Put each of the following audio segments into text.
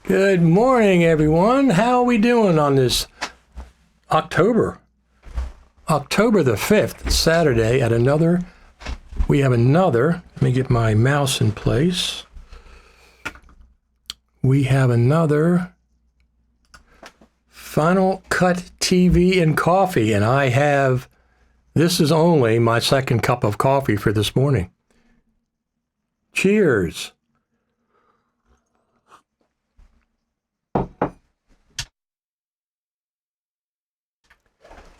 Good morning, everyone. How are we doing on this October the 5th, Saturday we have another, let me get my mouse in place. We have another Final Cut TV and coffee, and this is only my second cup of coffee for this morning. Cheers.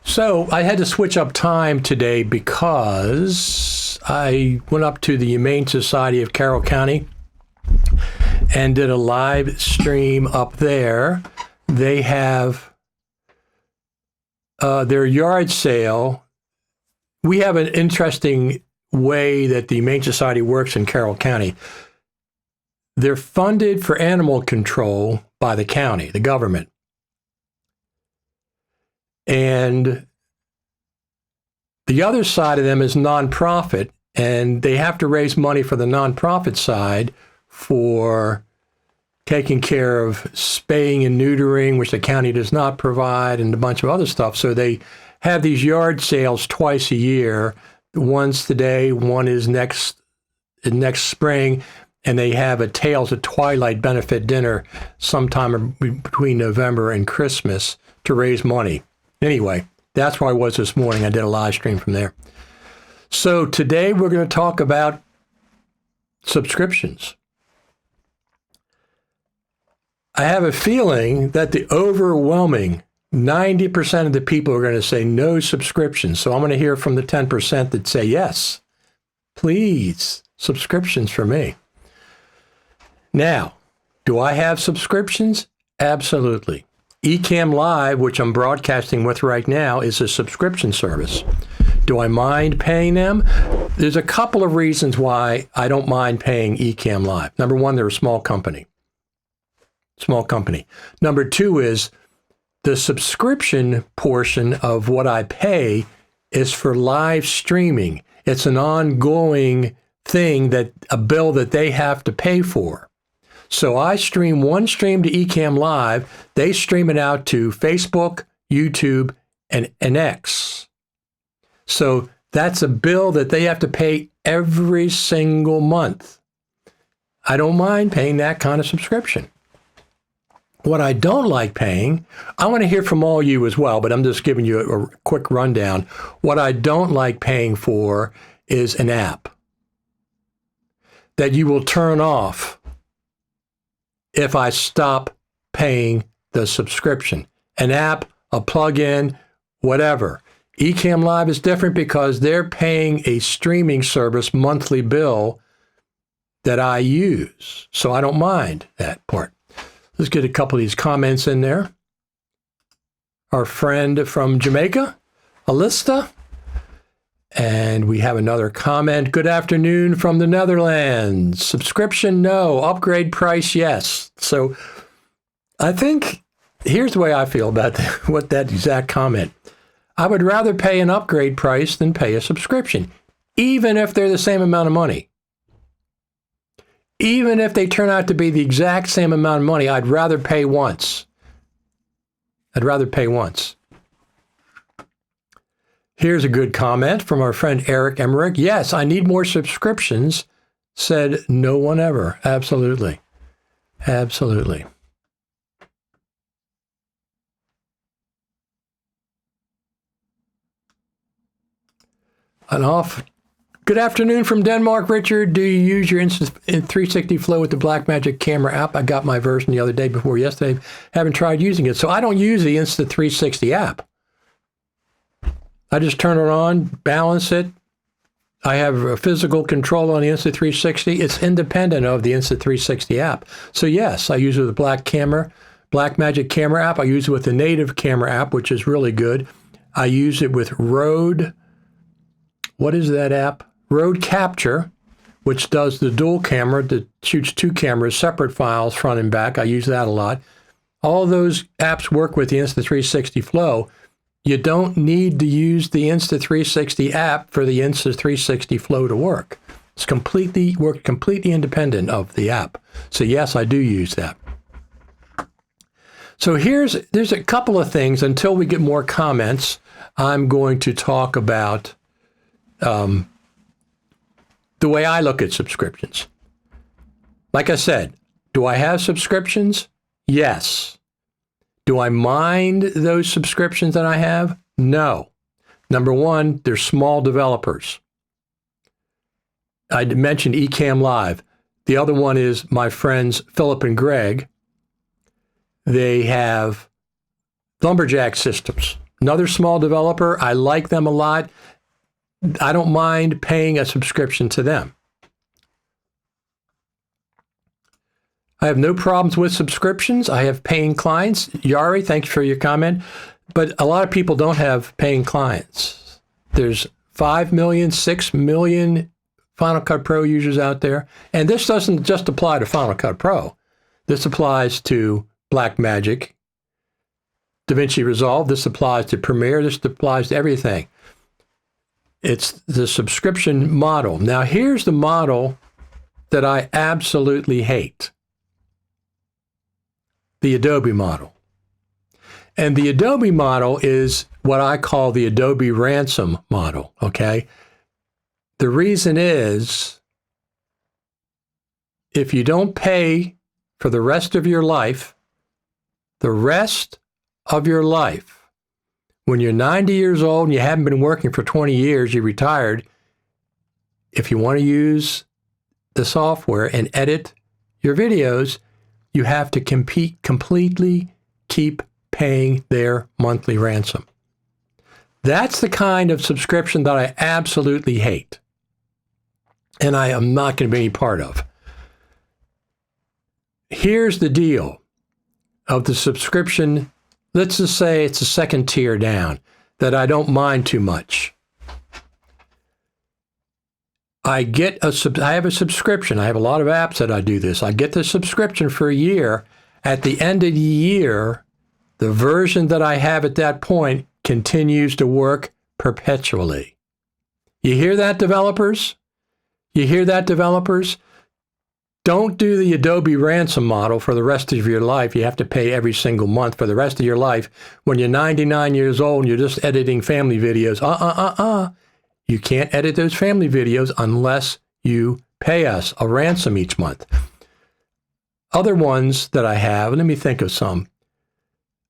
So I had to switch up time today because I went up to the Humane Society of Carroll County and did a live stream up there. They have their yard sale. We have an interesting way that the Humane Society works in Carroll County. They're funded for animal control by the county, the government. And the other side of them is nonprofit, and they have to raise money for the nonprofit side for taking care of spaying and neutering, which the county does not provide, and a bunch of other stuff. So they have these yard sales twice a year. One's today, one is next spring, and they have a Tales of Twilight benefit dinner sometime between November and Christmas to raise money. Anyway, that's where I was this morning. I did a live stream from there. So today we're going to talk about subscriptions. I have a feeling that the overwhelming 90% of the people are going to say no subscriptions. So I'm going to hear from the 10% that say yes, please, subscriptions for me. Now, do I have subscriptions? Absolutely. Ecamm Live, which I'm broadcasting with right now, is a subscription service. Do I mind paying them? There's a couple of reasons why I don't mind paying Ecamm Live. Number one, they're a small company. Number two is the subscription portion of what I pay is for live streaming. It's an ongoing thing, a bill that they have to pay for. So I stream one stream to Ecamm Live. They stream it out to Facebook, YouTube, and X. So that's a bill that they have to pay every single month. I don't mind paying that kind of subscription. What I don't like paying, I want to hear from all you as well, but I'm just giving you a quick rundown. What I don't like paying for is an app that you will turn off if I stop paying the subscription. An app, a plug-in, whatever. Ecamm Live is different because they're paying a streaming service monthly bill that I use. So I don't mind that part. Let's get a couple of these comments in there. Our friend from Jamaica, Alista. And we have another comment. Good afternoon from the Netherlands. Subscription, no. Upgrade price, yes. So I think here's the way I feel about that exact comment. I would rather pay an upgrade price than pay a subscription, even if they're the same amount of money. Even if they turn out to be the exact same amount of money, I'd rather pay once. Here's a good comment from our friend Eric Emmerich. Yes, I need more subscriptions, said no one ever. Absolutely. Absolutely. Good afternoon from Denmark, Richard. Do you use your Insta360 Flow with the Blackmagic camera app? I got my version the other day before yesterday. Haven't tried using it. So I don't use the Insta360 app. I just turn it on, balance it. I have a physical control on the Insta360. It's independent of the Insta360 app. So yes, I use it with the Blackmagic camera app. I use it with the native camera app, which is really good. I use it with Rode. What is that app? Rode Capture, which does the dual camera that shoots two cameras, separate files, front and back. I use that a lot. All those apps work with the Insta360 Flow. You don't need to use the Insta360 app for the Insta360 Flow to work. It's completely independent of the app. So yes, I do use that. So there's a couple of things. Until we get more comments, I'm going to talk about the way I look at subscriptions. Like I said, do I have subscriptions? Yes. Do I mind those subscriptions that I have? No. Number one, they're small developers. I mentioned Ecamm Live. The other one is my friends Philip and Greg. They have Lumberjack Systems. Another small developer. I like them a lot. I don't mind paying a subscription to them. I have no problems with subscriptions. I have paying clients. Yari, thank you for your comment. But a lot of people don't have paying clients. There's 5 million, 6 million Final Cut Pro users out there. And this doesn't just apply to Final Cut Pro. This applies to Blackmagic, DaVinci Resolve. This applies to Premiere. This applies to everything. It's the subscription model. Now, here's the model that I absolutely hate. The Adobe model. And the Adobe model is what I call the Adobe ransom model, okay? The reason is, if you don't pay for the rest of your life, when you're 90 years old and you haven't been working for 20 years, you're retired, if you want to use the software and edit your videos, you have to completely keep paying their monthly ransom. That's the kind of subscription that I absolutely hate. And I am not going to be any part of. Here's the deal of the subscription. Let's just say it's a second tier down that I don't mind too much. I have a subscription. I have a lot of apps that I do this. I get the subscription for a year. At the end of the year, the version that I have at that point continues to work perpetually. You hear that, developers? You hear that, developers? Don't do the Adobe ransom model for the rest of your life. You have to pay every single month for the rest of your life. When you're 99 years old and you're just editing family videos, you can't edit those family videos unless you pay us a ransom each month. Other ones that I have, let me think of some.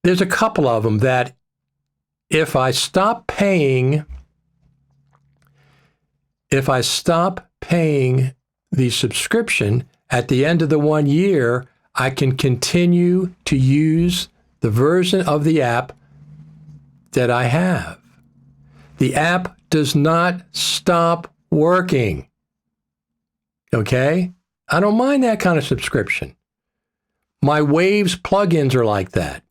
There's a couple of them that if I stop paying the subscription at the end of the 1 year, I can continue to use the version of the app that I have. The app does not stop working. Okay? I don't mind that kind of subscription. My Waves plugins are like that.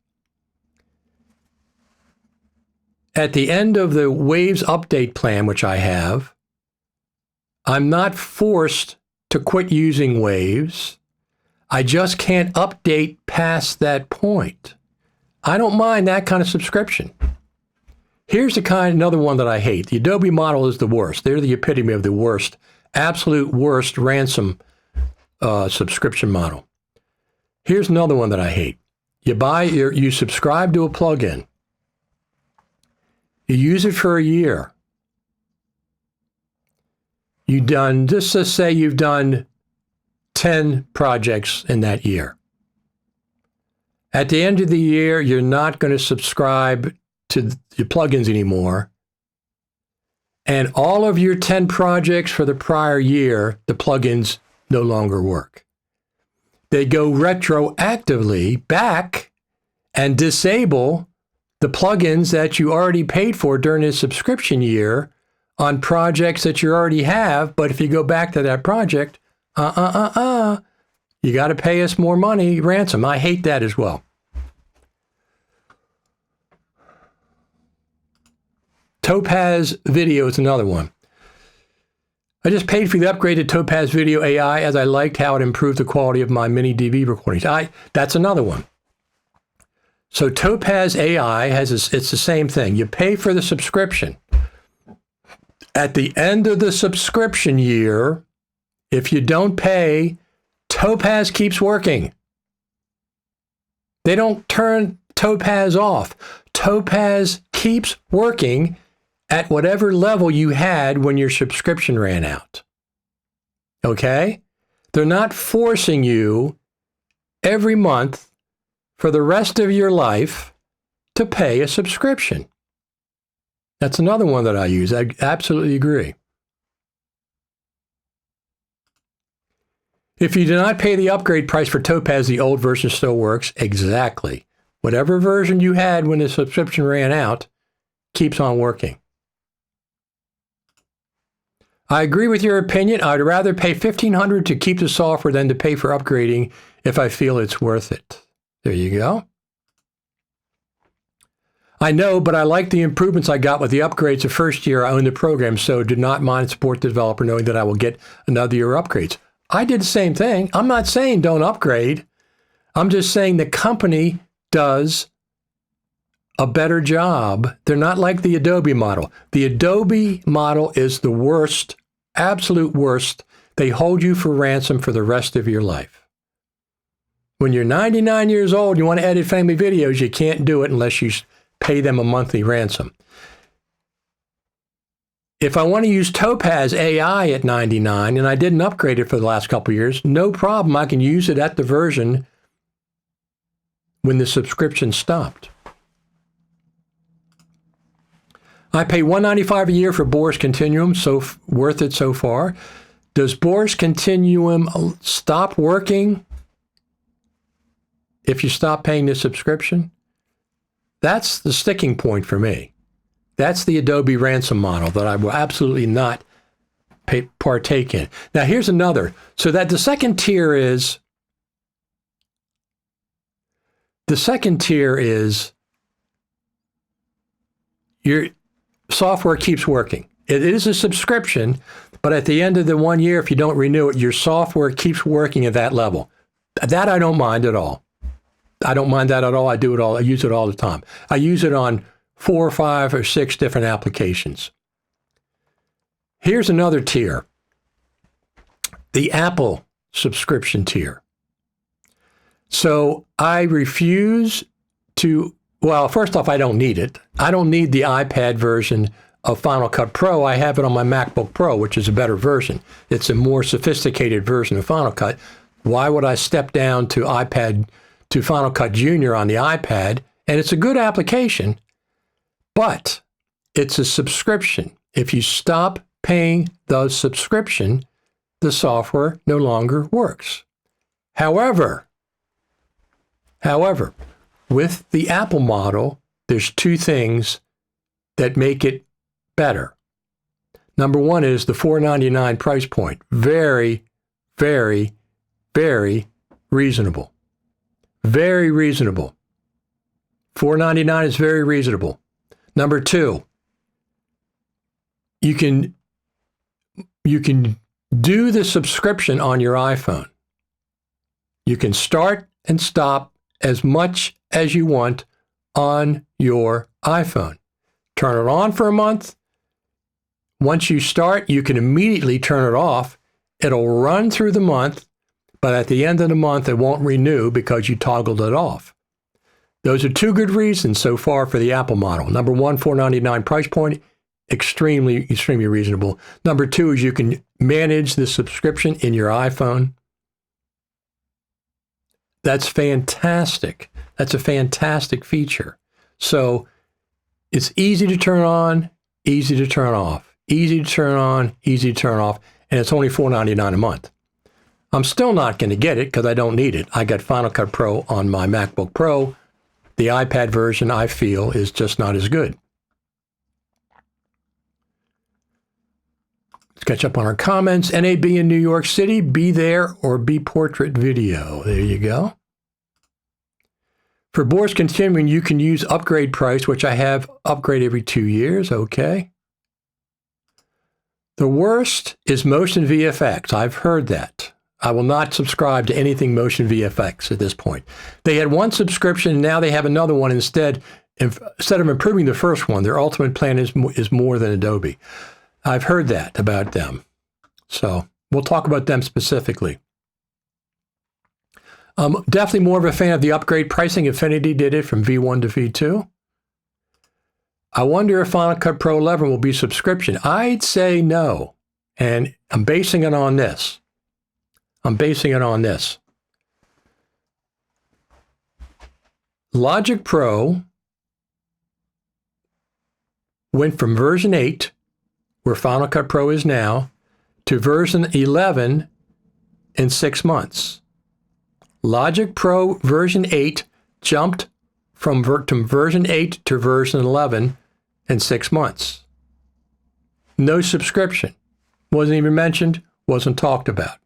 At the end of the Waves update plan, which I have, I'm not forced to quit using Waves. I just can't update past that point. I don't mind that kind of subscription. Here's another one that I hate. The Adobe model is the worst. They're the epitome of the worst, absolute worst ransom subscription model. Here's another one that I hate. You subscribe to a plugin. You use it for a year. Just to say you've done 10 projects in that year. At the end of the year, you're not going to subscribe to your plugins anymore. And all of your 10 projects for the prior year, the plugins no longer work. They go retroactively back and disable the plugins that you already paid for during the subscription year on projects that you already have. But if you go back to that project, you got to pay us more money, ransom. I hate that as well. Topaz Video is another one. I just paid for the upgraded Topaz Video AI as I liked how it improved the quality of my mini DV recordings. That's another one. So Topaz AI it's the same thing. You pay for the subscription. At the end of the subscription year, if you don't pay, Topaz keeps working. They don't turn Topaz off. Topaz keeps working at whatever level you had when your subscription ran out. Okay? They're not forcing you every month for the rest of your life to pay a subscription. That's another one that I use. I absolutely agree. If you do not pay the upgrade price for Topaz, the old version still works. Exactly. Whatever version you had when the subscription ran out keeps on working. I agree with your opinion. I'd rather pay $1,500 to keep the software than to pay for upgrading if I feel it's worth it. There you go. I know, but I like the improvements I got with the upgrades the first year I owned the program, so did not mind support the developer knowing that I will get another year of upgrades. I did the same thing. I'm not saying don't upgrade. I'm just saying the company does a better job. They're not like the Adobe model. The Adobe model is the worst, absolute worst. They hold you for ransom for the rest of your life. When you're 99 years old, you want to edit family videos, you can't do it unless you pay them a monthly ransom. If I want to use Topaz AI at 99 and I didn't upgrade it for the last couple of years, no problem. I can use it at the version when the subscription stopped. I pay $195 a year for Boris Continuum, so worth it so far. Does Boris Continuum stop working if you stop paying the subscription? That's the sticking point for me. That's the Adobe ransom model that I will absolutely not partake in. Now, here's another. So that the second tier is your software keeps working. It is a subscription, but at the end of the 1 year, if you don't renew it, your software keeps working at that level. That I don't mind at all. I don't mind that at all. I do it all. I use it all the time. I use it on 4 or 5 or 6 different applications. Here's another tier. The Apple subscription tier. So I refuse to, well, first off, I don't need it. I don't need the iPad version of Final Cut Pro. I have it on my MacBook Pro, which is a better version. It's a more sophisticated version of Final Cut. Why would I step down to Final Cut Junior on the iPad? And it's a good application, but it's a subscription. If you stop paying the subscription, the software no longer works. However, with the Apple model, there's 2 things that make it better. Number one is the $4.99 price point. Very, very, very reasonable. Very reasonable. $4.99 is very reasonable. Number 2, you can do the subscription on your iPhone. You can start and stop as much as you want on your iPhone. Turn it on for a month. Once you start, you can immediately turn it off. It'll run through the month, but at the end of the month, it won't renew because you toggled it off. Those are 2 good reasons so far for the Apple model. Number 1, $4.99 price point, extremely, extremely reasonable. Number 2 is you can manage the subscription in your iPhone. That's fantastic. That's a fantastic feature. So it's easy to turn on, easy to turn off, easy to turn on, easy to turn off, and it's only $4.99 a month. I'm still not going to get it because I don't need it. I got Final Cut Pro on my MacBook Pro. The iPad version, I feel, is just not as good. Let's catch up on our comments. NAB in New York City, Be There or Be Portrait Video. There you go. For Boris Continuing, you can use upgrade price, which I have upgrade every 2 years. Okay. The worst is Motion VFX. I've heard that. I will not subscribe to anything Motion VFX at this point. They had one subscription, and now they have another one instead. Instead of improving the first one, their ultimate plan is more than Adobe. I've heard that about them. So we'll talk about them specifically. I'm definitely more of a fan of the upgrade pricing. Affinity did it from V1 to V2. I wonder if Final Cut Pro 11 will be subscription. I'd say no. And I'm basing it on this. Logic Pro went from version 8, where Final Cut Pro is now, to version 11 in 6 months. Logic Pro version 8 jumped from version 8 to version 11 in 6 months. No subscription. Wasn't even mentioned, wasn't talked about.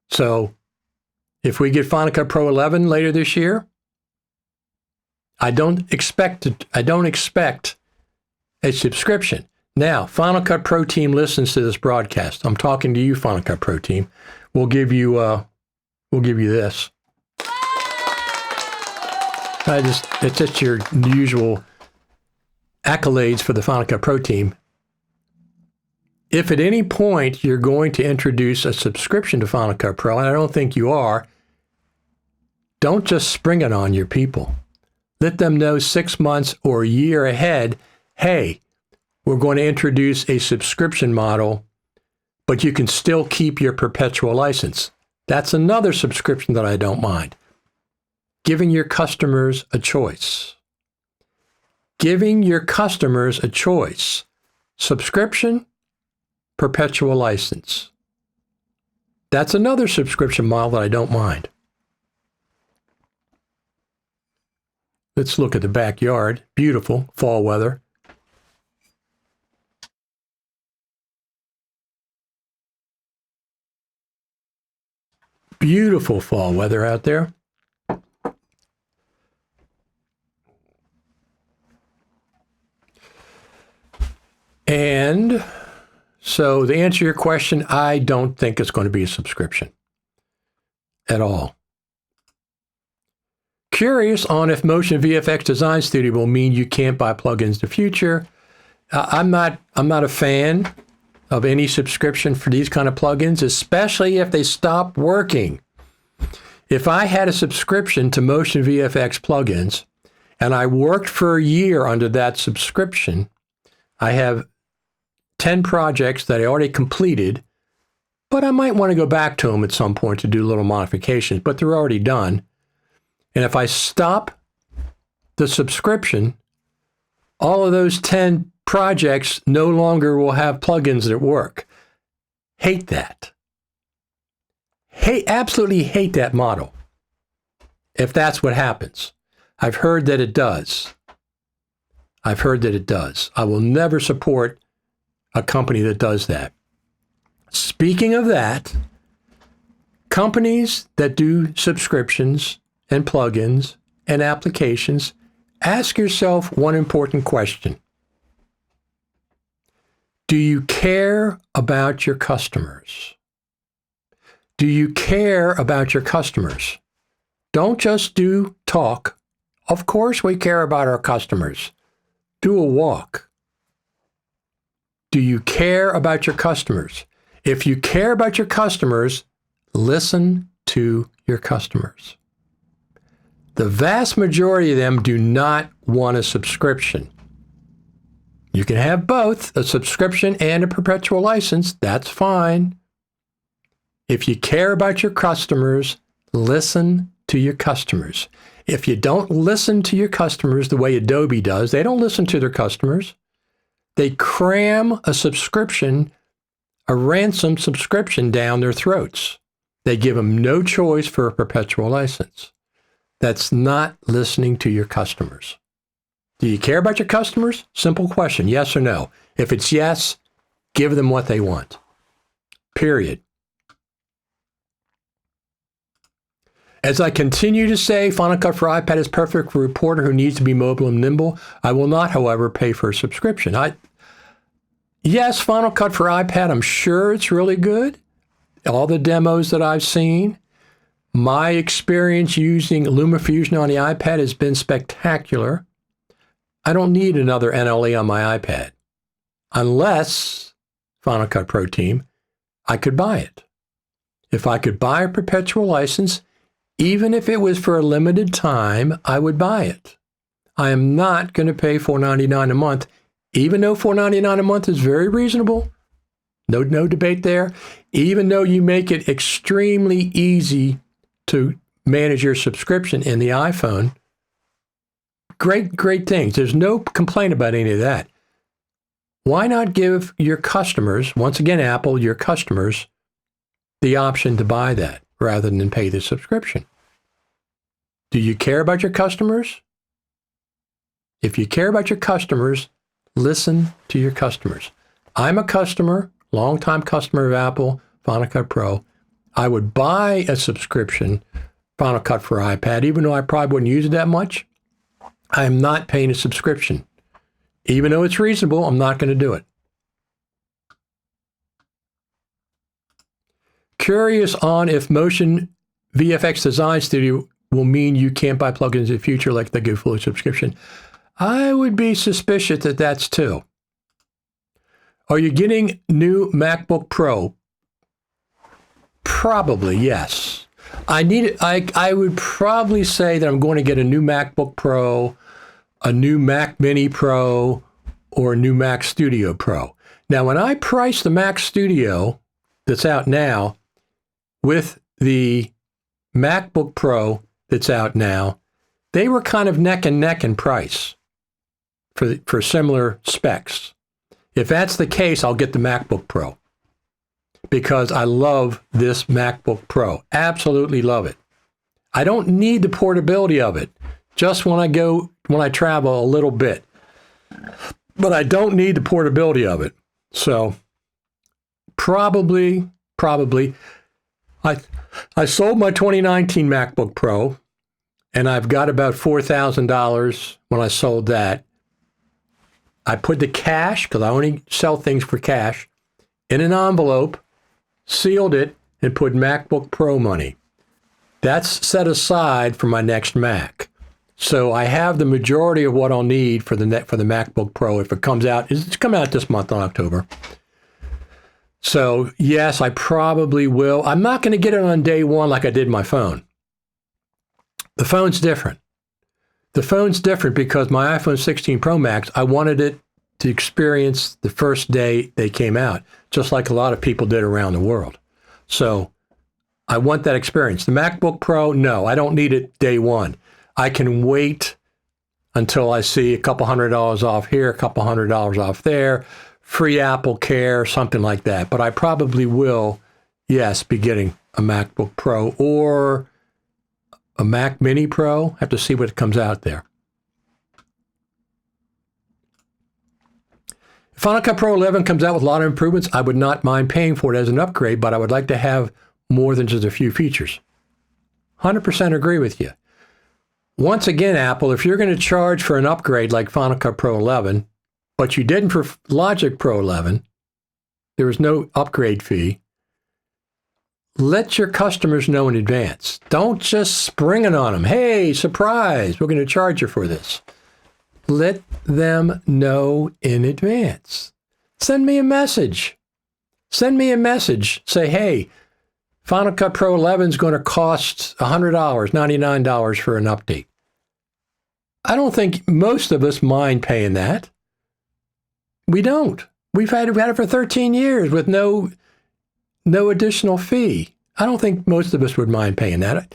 So if we get Final Cut Pro 11 later this year, I don't expect a subscription. Now, Final Cut Pro team listens to this broadcast. I'm talking to you, Final Cut Pro team. We'll give you this. It's just your usual accolades for the Final Cut Pro team. If at any point you're going to introduce a subscription to Final Cut Pro, and I don't think you are, don't just spring it on your people. Let them know 6 months or a year ahead, hey, we're going to introduce a subscription model, but you can still keep your perpetual license. That's another subscription that I don't mind. Giving your customers a choice. Giving your customers a choice. Subscription, perpetual license. That's another subscription model that I don't mind. Let's look at the backyard. Beautiful fall weather. Beautiful fall weather out there. And so to answer your question, I don't think it's going to be a subscription at all. Curious on if Motion VFX Design Studio will mean you can't buy plugins in the future. I'm not a fan of any subscription for these kind of plugins, especially if they stop working. If I had a subscription to Motion VFX plugins and I worked for a year under that subscription, I have 10 projects that I already completed, but I might want to go back to them at some point to do little modifications, but they're already done. And if I stop the subscription, all of those 10 projects no longer will have plugins that work. Hate that. Absolutely hate that model. If that's what happens. I've heard that it does. I will never support a company that does that. Speaking of that, companies that do subscriptions and plugins and applications, ask yourself one important question. Do you care about your customers? Do you care about your customers? Don't just do talk. Of course we care about our customers. Do a walk. Do you care about your customers? If you care about your customers, listen to your customers. The vast majority of them do not want a subscription. You can have both, a subscription and a perpetual license. That's fine. If you care about your customers, listen to your customers. If you don't listen to your customers the way Adobe does, they don't listen to their customers. They cram a subscription, a ransom subscription down their throats. They give them no choice for a perpetual license. That's not listening to your customers. Do you care about your customers? Simple question, yes or no. If it's yes, give them what they want. Period. As I continue to say, Final Cut for iPad is perfect for a reporter who needs to be mobile and nimble. I will not, however, pay for a subscription. Yes, Final Cut for iPad, I'm sure it's really good. All the demos that I've seen, my experience using LumaFusion on the iPad has been spectacular. I don't need another NLE on my iPad. Unless, Final Cut Pro team, I could buy it. If I could buy a perpetual license Even if it was for a limited time, I would buy it. I am not going to pay $4.99 a month, even though $4.99 a month is very reasonable. No debate there. Even though you make it extremely easy to manage your subscription in the iPhone, great things. There's no complaint about any of that. Why not give your customers, once again, Apple, your customers, the option to buy that rather than pay the subscription? Do you care about your customers? If you care about your customers, listen to your customers. I'm a customer, longtime customer of Apple, Final Cut Pro. I would buy a subscription, Final Cut for iPad, even though I probably wouldn't use it that much. I am not paying a subscription. Even though it's reasonable, I'm not going to do it. Curious on if Motion VFX Design Studio will mean you can't buy plugins in the future like the give full subscription. I would be suspicious that that's true. Are you getting new MacBook Pro? Probably, yes. I would probably say that I'm going to get a new MacBook Pro, a new Mac Mini Pro, or a new Mac Studio Pro. Now, when I price the Mac Studio that's out now with the MacBook Pro that's out now, they were kind of neck and neck in price for similar specs. If that's the case, I'll get the MacBook Pro because I love this MacBook Pro. Absolutely love it. I don't need the portability of it, just when I travel a little bit. But I don't need the portability of it. So probably, I sold my 2019 MacBook Pro, and I've got about $4,000 when I sold that. I put the cash, because I only sell things for cash, in an envelope, sealed it, and put MacBook Pro money. That's set aside for my next Mac. So I have the majority of what I'll need for the MacBook Pro if it comes out. It's coming out this month in October. So yes, I probably will. I'm not going to get it on day one like I did my phone. The phone's different. The phone's different because my iPhone 16 Pro Max, I wanted it to experience the first day they came out, just like a lot of people did around the world. So I want that experience. The MacBook Pro, no, I don't need it day one. I can wait until I see a couple $100 off here, a couple $100 off there, free Apple Care, something like that. But I probably will, yes, be getting a MacBook Pro or a Mac Mini Pro. Have to see what comes out there. If Final Cut Pro 11 comes out with a lot of improvements, I would not mind paying for it as an upgrade, but I would like to have more than just a few features. 100% agree with you. Once again, Apple, if you're going to charge for an upgrade like Final Cut Pro 11, but you didn't for Logic Pro 11, there was no upgrade fee, let your customers know in advance. Don't just spring it on them. Hey, surprise, we're going to charge you for this. Let them know in advance. Send me a message. Send me a message. Say, hey, Final Cut Pro 11 is going to cost $100, $99 for an update. I don't think most of us mind paying that. We don't. We've had it for 13 years with no additional fee. I don't think most of us would mind paying that.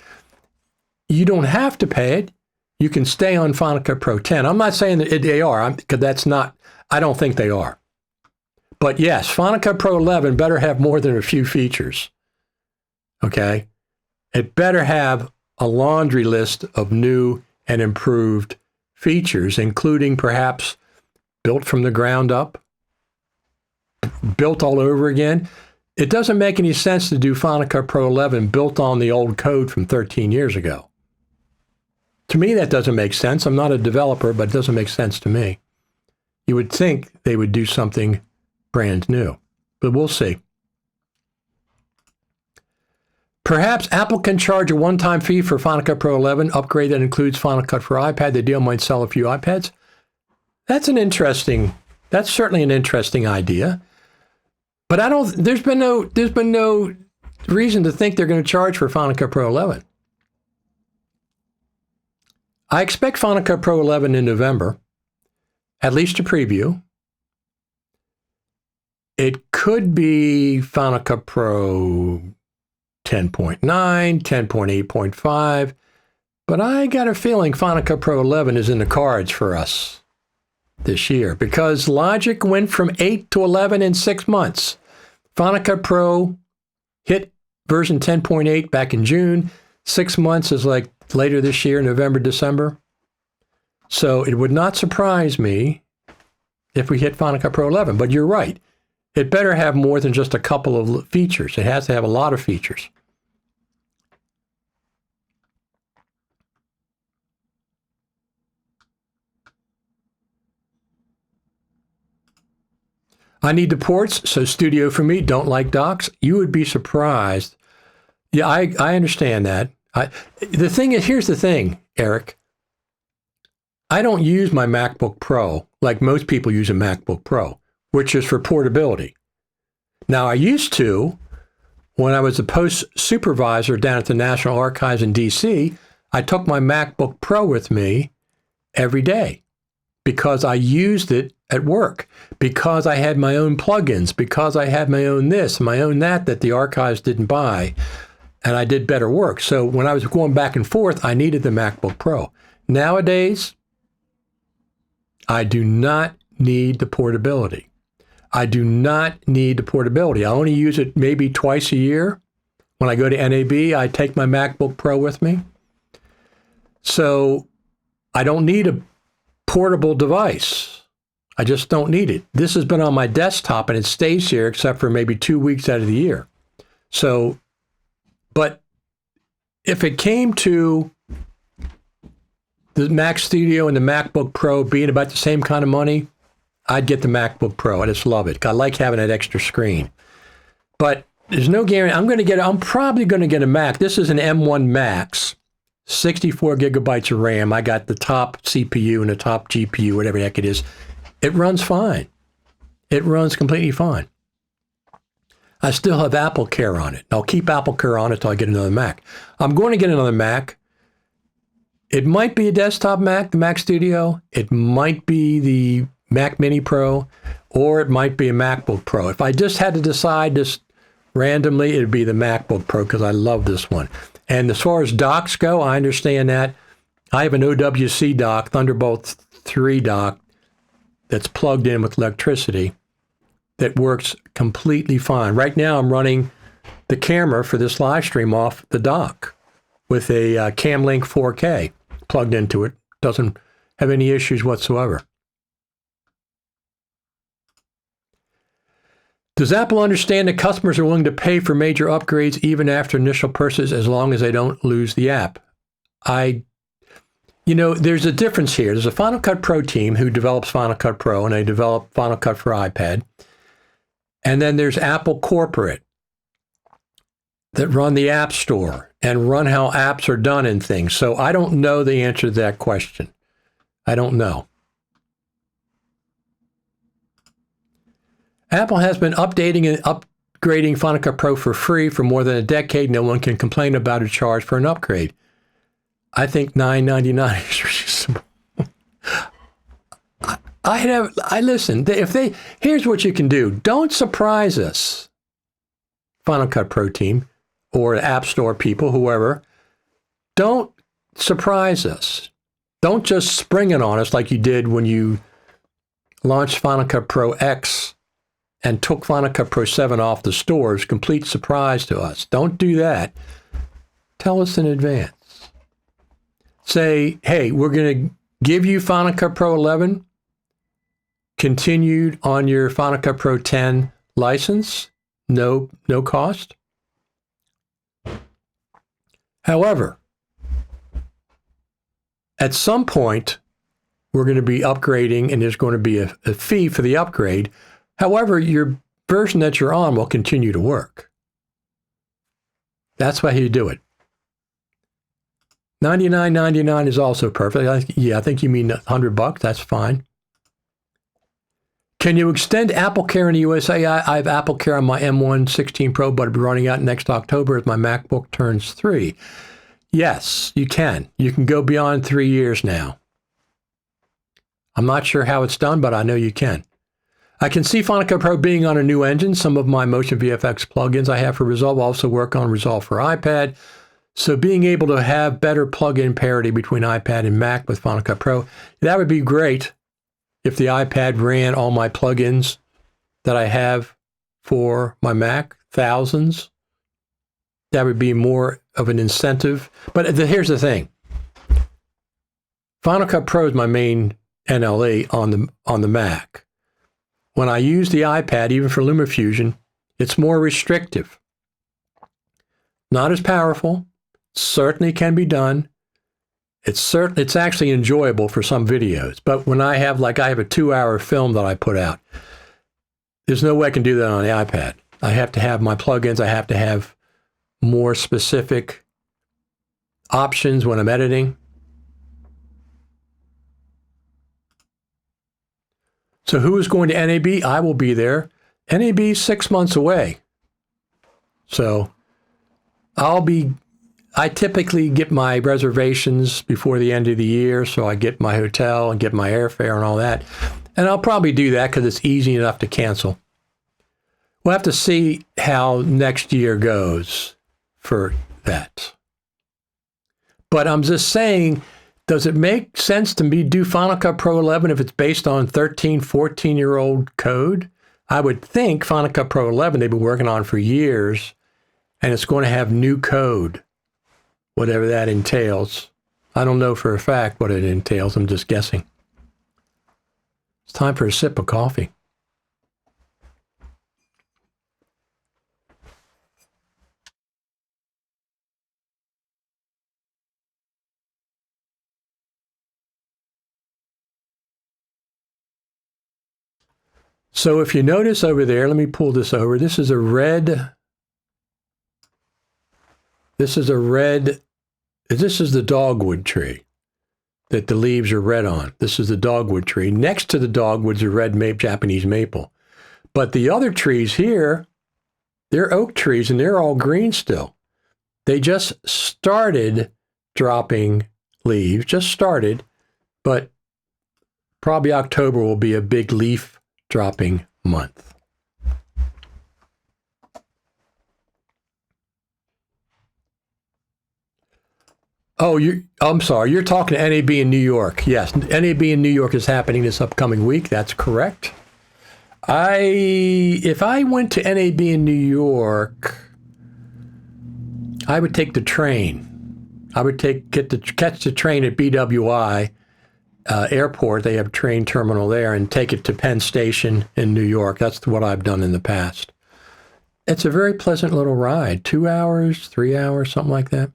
You don't have to pay it. You can stay on Final Cut Pro 10. I'm not saying that they are, because that's not, I don't think they are. But yes, Final Cut Pro 11 better have more than a few features. Okay? It better have a laundry list of new and improved features, including perhaps built from the ground up, built all over again. It doesn't make any sense to do Final Cut Pro 11 built on the old code from 13 years ago. To me, that doesn't make sense. I'm not a developer, but it doesn't make sense to me. You would think they would do something brand new, but we'll see. Perhaps Apple can charge a one-time fee for Final Cut Pro 11 upgrade that includes Final Cut for iPad. The deal might sell a few iPads. That's certainly an interesting idea. But there's been no reason to think they're going to charge for Final Cut Pro 11. I expect Final Cut Pro 11 in November, at least a preview. It could be Final Cut Pro 10.9, 10.8.5, but I got a feeling Final Cut Pro 11 is in the cards for us this year because Logic went from 8 to 11 in 6 months. Final Cut Pro hit version 10.8 back in June. 6 months is like later this year, November, December. So it would not surprise me if we hit Final Cut Pro 11, but you're right. It better have more than just a couple of features. It has to have a lot of features. I need the ports, so studio for me, don't like docks. You would be surprised. Yeah, I understand that. The thing is, here's the thing, Eric. I don't use my MacBook Pro like most people use a MacBook Pro, which is for portability. Now, I used to, when I was a post supervisor down at the National Archives in DC, I took my MacBook Pro with me every day because I used it at work, because I had my own plugins, because I had my own this, my own that the archives didn't buy, and I did better work. So when I was going back and forth, I needed the MacBook Pro. Nowadays, I do not need the portability. I do not need the portability. I only use it maybe twice a year. When I go to NAB, I take my MacBook Pro with me. So I don't need a portable device. I just don't need it. This has been on my desktop and it stays here except for maybe 2 weeks out of the year. So, but if it came to the Mac Studio and the MacBook Pro being about the same kind of money, I'd get the MacBook Pro. I just love it. I like having that extra screen. But there's no guarantee. I'm probably going to get a Mac. This is an M1 Max, 64 gigabytes of RAM. I got the top CPU and the top GPU, whatever the heck it is. It runs fine. It runs completely fine. I still have Apple Care on it. I'll keep Apple Care on it until I get another Mac. I'm going to get another Mac. It might be a desktop Mac, the Mac Studio. It might be the Mac Mini Pro, or it might be a MacBook Pro. If I just had to decide just randomly, it'd be the MacBook Pro because I love this one. And as far as docks go, I understand that. I have an OWC dock, Thunderbolt 3 dock, that's plugged in with electricity that works completely fine. Right now, I'm running the camera for this live stream off the dock with a Camlink 4K plugged into it. Doesn't have any issues whatsoever. Does Apple understand that customers are willing to pay for major upgrades even after initial purchase as long as they don't lose the app? There's a difference here. There's a Final Cut Pro team who develops Final Cut Pro, and they develop Final Cut for iPad. And then there's Apple Corporate that run the App Store and run how apps are done and things. So I don't know the answer to that question. I don't know. Apple has been updating and upgrading Final Cut Pro for free for more than a decade. No one can complain about a charge for an upgrade. I think $9.99 is reasonable. Listen, here's what you can do. Don't surprise us, Final Cut Pro team, or App Store people, whoever. Don't surprise us. Don't just spring it on us like you did when you launched Final Cut Pro X and took Final Cut Pro 7 off the stores. Complete surprise to us. Don't do that. Tell us in advance. Say, hey, we're going to give you Final Cut Pro 11 continued on your Final Cut Pro 10 license. No cost. However, at some point, we're going to be upgrading and there's going to be a fee for the upgrade. However, your version that you're on will continue to work. That's why you do it. $99.99 is also perfect. I think you mean $100. That's fine. Can you extend Apple Care in the USA? I have Apple Care on my M1 16 Pro, but it'll be running out next October as my MacBook turns 3. Yes, you can. You can go beyond 3 years now. I'm not sure how it's done, but I know you can. I can see Final Cut Pro being on a new engine. Some of my Motion VFX plugins I have for Resolve also work on Resolve for iPad. So being able to have better plug-in parity between iPad and Mac with Final Cut Pro, that would be great if the iPad ran all my plugins that I have for my Mac, thousands. That would be more of an incentive. But here's the thing. Final Cut Pro is my main NLE on the Mac. When I use the iPad, even for LumaFusion, it's more restrictive. Not as powerful. Certainly can be done. It's actually enjoyable for some videos. But when I have a 2-hour film that I put out, there's no way I can do that on the iPad. I have to have my plugins. I have to have more specific options when I'm editing. So who is going to NAB? I will be there. NAB is 6 months away. So I typically get my reservations before the end of the year, so I get my hotel and get my airfare and all that. And I'll probably do that because it's easy enough to cancel. We'll have to see how next year goes for that. But I'm just saying, does it make sense to me do Final Cut Pro 11 if it's based on 13, 14-year-old code? I would think Final Cut Pro 11 they've been working on for years, and it's going to have new code, whatever that entails. I don't know for a fact what it entails. I'm just guessing. It's time for a sip of coffee. So if you notice over there, let me pull this over. This is the dogwood tree that the leaves are red on. This is the dogwood tree. Next to the dogwood's a red Japanese maple. But the other trees here, they're oak trees and they're all green still. They just started dropping leaves, but probably October will be a big leaf dropping month. Oh, I'm sorry. You're talking to NAB in New York. Yes, NAB in New York is happening this upcoming week. That's correct. If I went to NAB in New York, I would take the train. I would catch the train at BWI airport. They have a train terminal there, and take it to Penn Station in New York. That's what I've done in the past. It's a very pleasant little ride. 2 hours, 3 hours, something like that.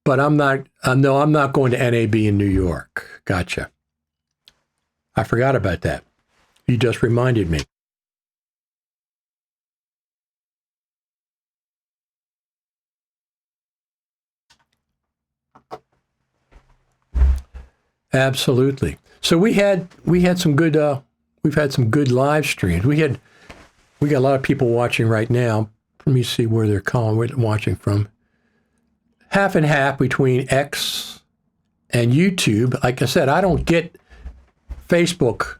But I'm not going to NAB in New York. Gotcha. I forgot about that. You just reminded me. Absolutely. So we had some good we've had some good live streams. We got a lot of people watching right now. Let me see where they're watching from. Half and half between X and YouTube. Like I said, I don't get Facebook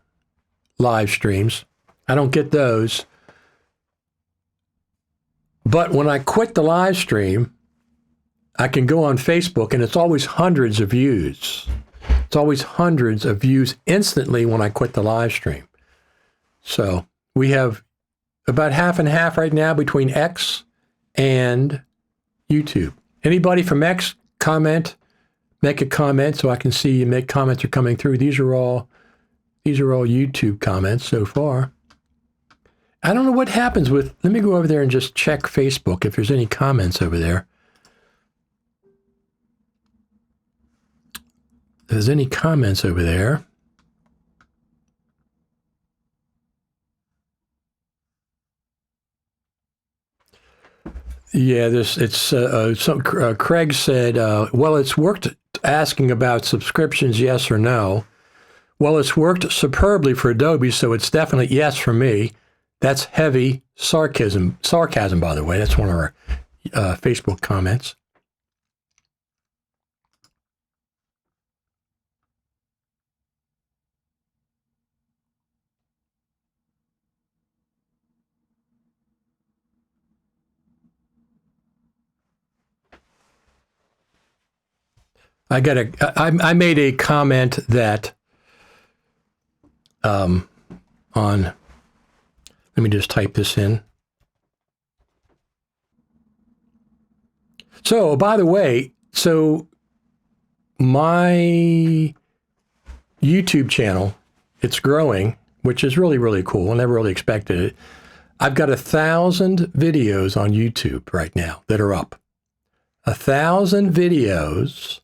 live streams. I don't get those. But when I quit the live stream, I can go on Facebook and it's always hundreds of views. It's always hundreds of views instantly when I quit the live stream. So we have about half and half right now between X and YouTube. Anybody from X, make a comment so I can see you make comments are coming through. These are all YouTube comments so far. I don't know what happens let me go over there and just check Facebook if there's any comments over there. If there's any comments over there. Yeah, Craig said, well, it's worked asking about subscriptions, yes or no. Well, it's worked superbly for Adobe, so it's definitely yes for me. That's heavy sarcasm, by the way. That's one of our Facebook comments. I made a comment that on, let me just type this in. So, by the way, so my YouTube channel, it's growing, which is really, really cool. I never really expected it. I've got 1,000 videos on YouTube right now that are up. 1,000 videos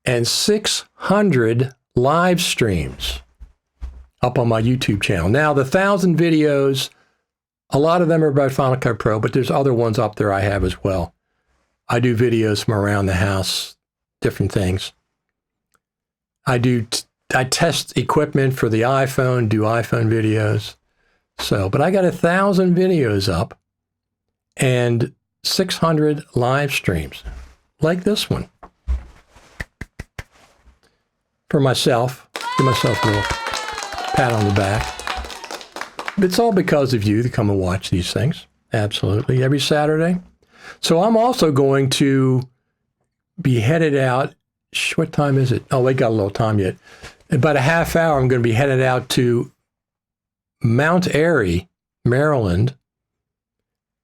and 600 live streams up on my YouTube channel. Now, the 1,000 videos, a lot of them are about Final Cut Pro, but there's other ones up there I have as well. I do videos from around the house, different things. I test equipment for the iPhone, do iPhone videos. So, but I got 1,000 videos up and 600 live streams, like this one. For myself, give myself a little pat on the back. It's all because of you that come and watch these things. Absolutely, every Saturday. So I'm also going to be headed out. What time is it? Oh, we got a little time yet. In about a half hour, I'm going to be headed out to Mount Airy, Maryland.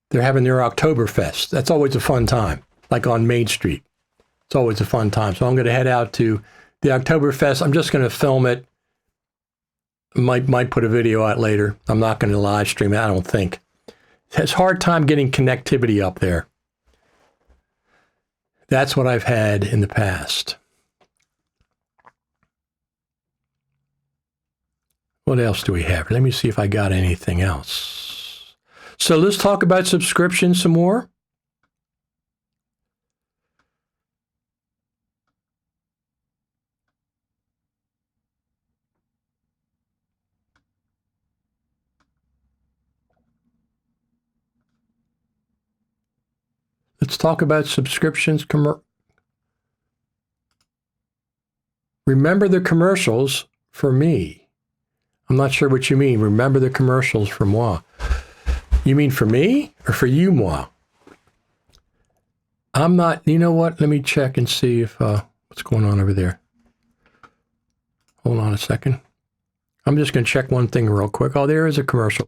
They're having their Oktoberfest. That's always a fun time, like on Main Street. It's always a fun time. So I'm going to head out to the Oktoberfest. I'm just going to film it. Might put a video out later. I'm not going to live stream it, I don't think. It's a hard time getting connectivity up there. That's what I've had in the past. What else do we have? Let me see if I got anything else. So let's talk about subscriptions some more. Let's talk about subscriptions. Remember the commercials for me. I'm not sure what you mean. Remember the commercials for moi. You mean for me or for you, moi? I'm not, you know what? Let me check and see if, what's going on over there. Hold on a second. I'm just going to check one thing real quick. Oh, there is a commercial.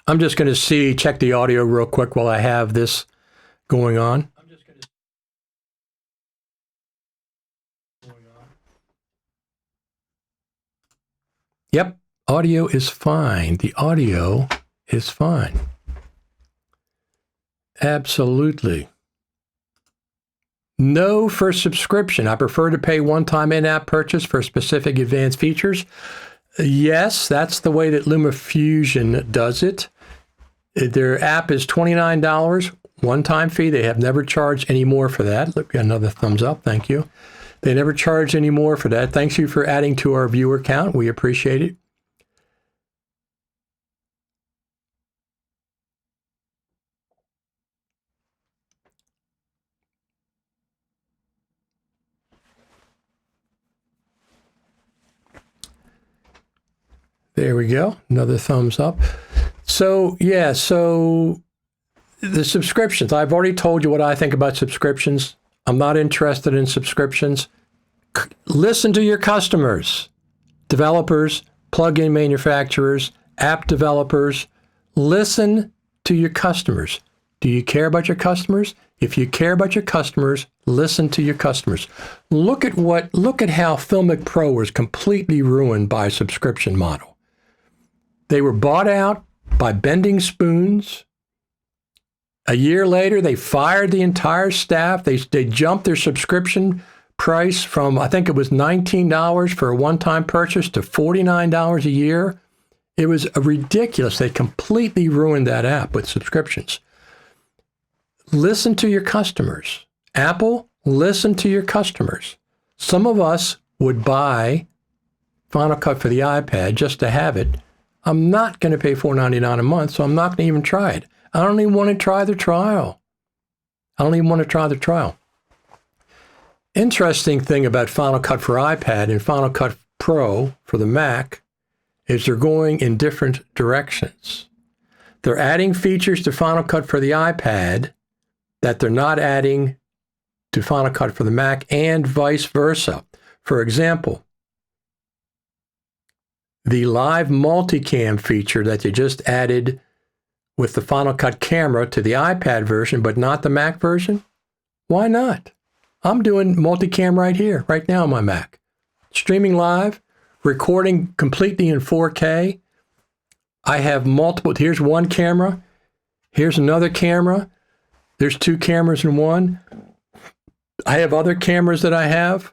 I'm just going to check the audio real quick while I have this going on. Yep, audio is fine. The audio is fine. Absolutely. No for subscription. I prefer to pay one-time in-app purchase for specific advanced features. Yes, that's the way that LumaFusion does it. Their app is $29, one-time fee. They have never charged any more for that. Look, got another thumbs up. Thank you. They never charge any more for that. Thanks you for adding to our viewer count. We appreciate it. There we go. Another thumbs up. So, yeah, so the subscriptions. I've already told you what I think about subscriptions. I'm not interested in subscriptions. Listen to your customers, developers, plug-in manufacturers, app developers. Listen to your customers. Do you care about your customers? If you care about your customers, listen to your customers. Look at how Filmic Pro was completely ruined by a subscription model. They were bought out by Bending Spoons. A year later, they fired the entire staff. They jumped their subscription price from, I think it was $19 for a one-time purchase to $49 a year. It was ridiculous. They completely ruined that app with subscriptions. Listen to your customers. Apple, listen to your customers. Some of us would buy Final Cut for the iPad just to have it, I'm not going to pay $4.99 a month, so I'm not going to even try it. I don't even want to try the trial. Interesting thing about Final Cut for iPad and Final Cut Pro for the Mac is they're going in different directions. They're adding features to Final Cut for the iPad that they're not adding to Final Cut for the Mac, and vice versa. For example, the live multicam feature that they just added with the Final Cut camera to the iPad version, but not the Mac version? Why not? I'm doing multicam right here, right now on my Mac. Streaming live, recording completely in 4K. I have multiple, here's one camera, here's another camera, there's two cameras in one. I have other cameras that I have.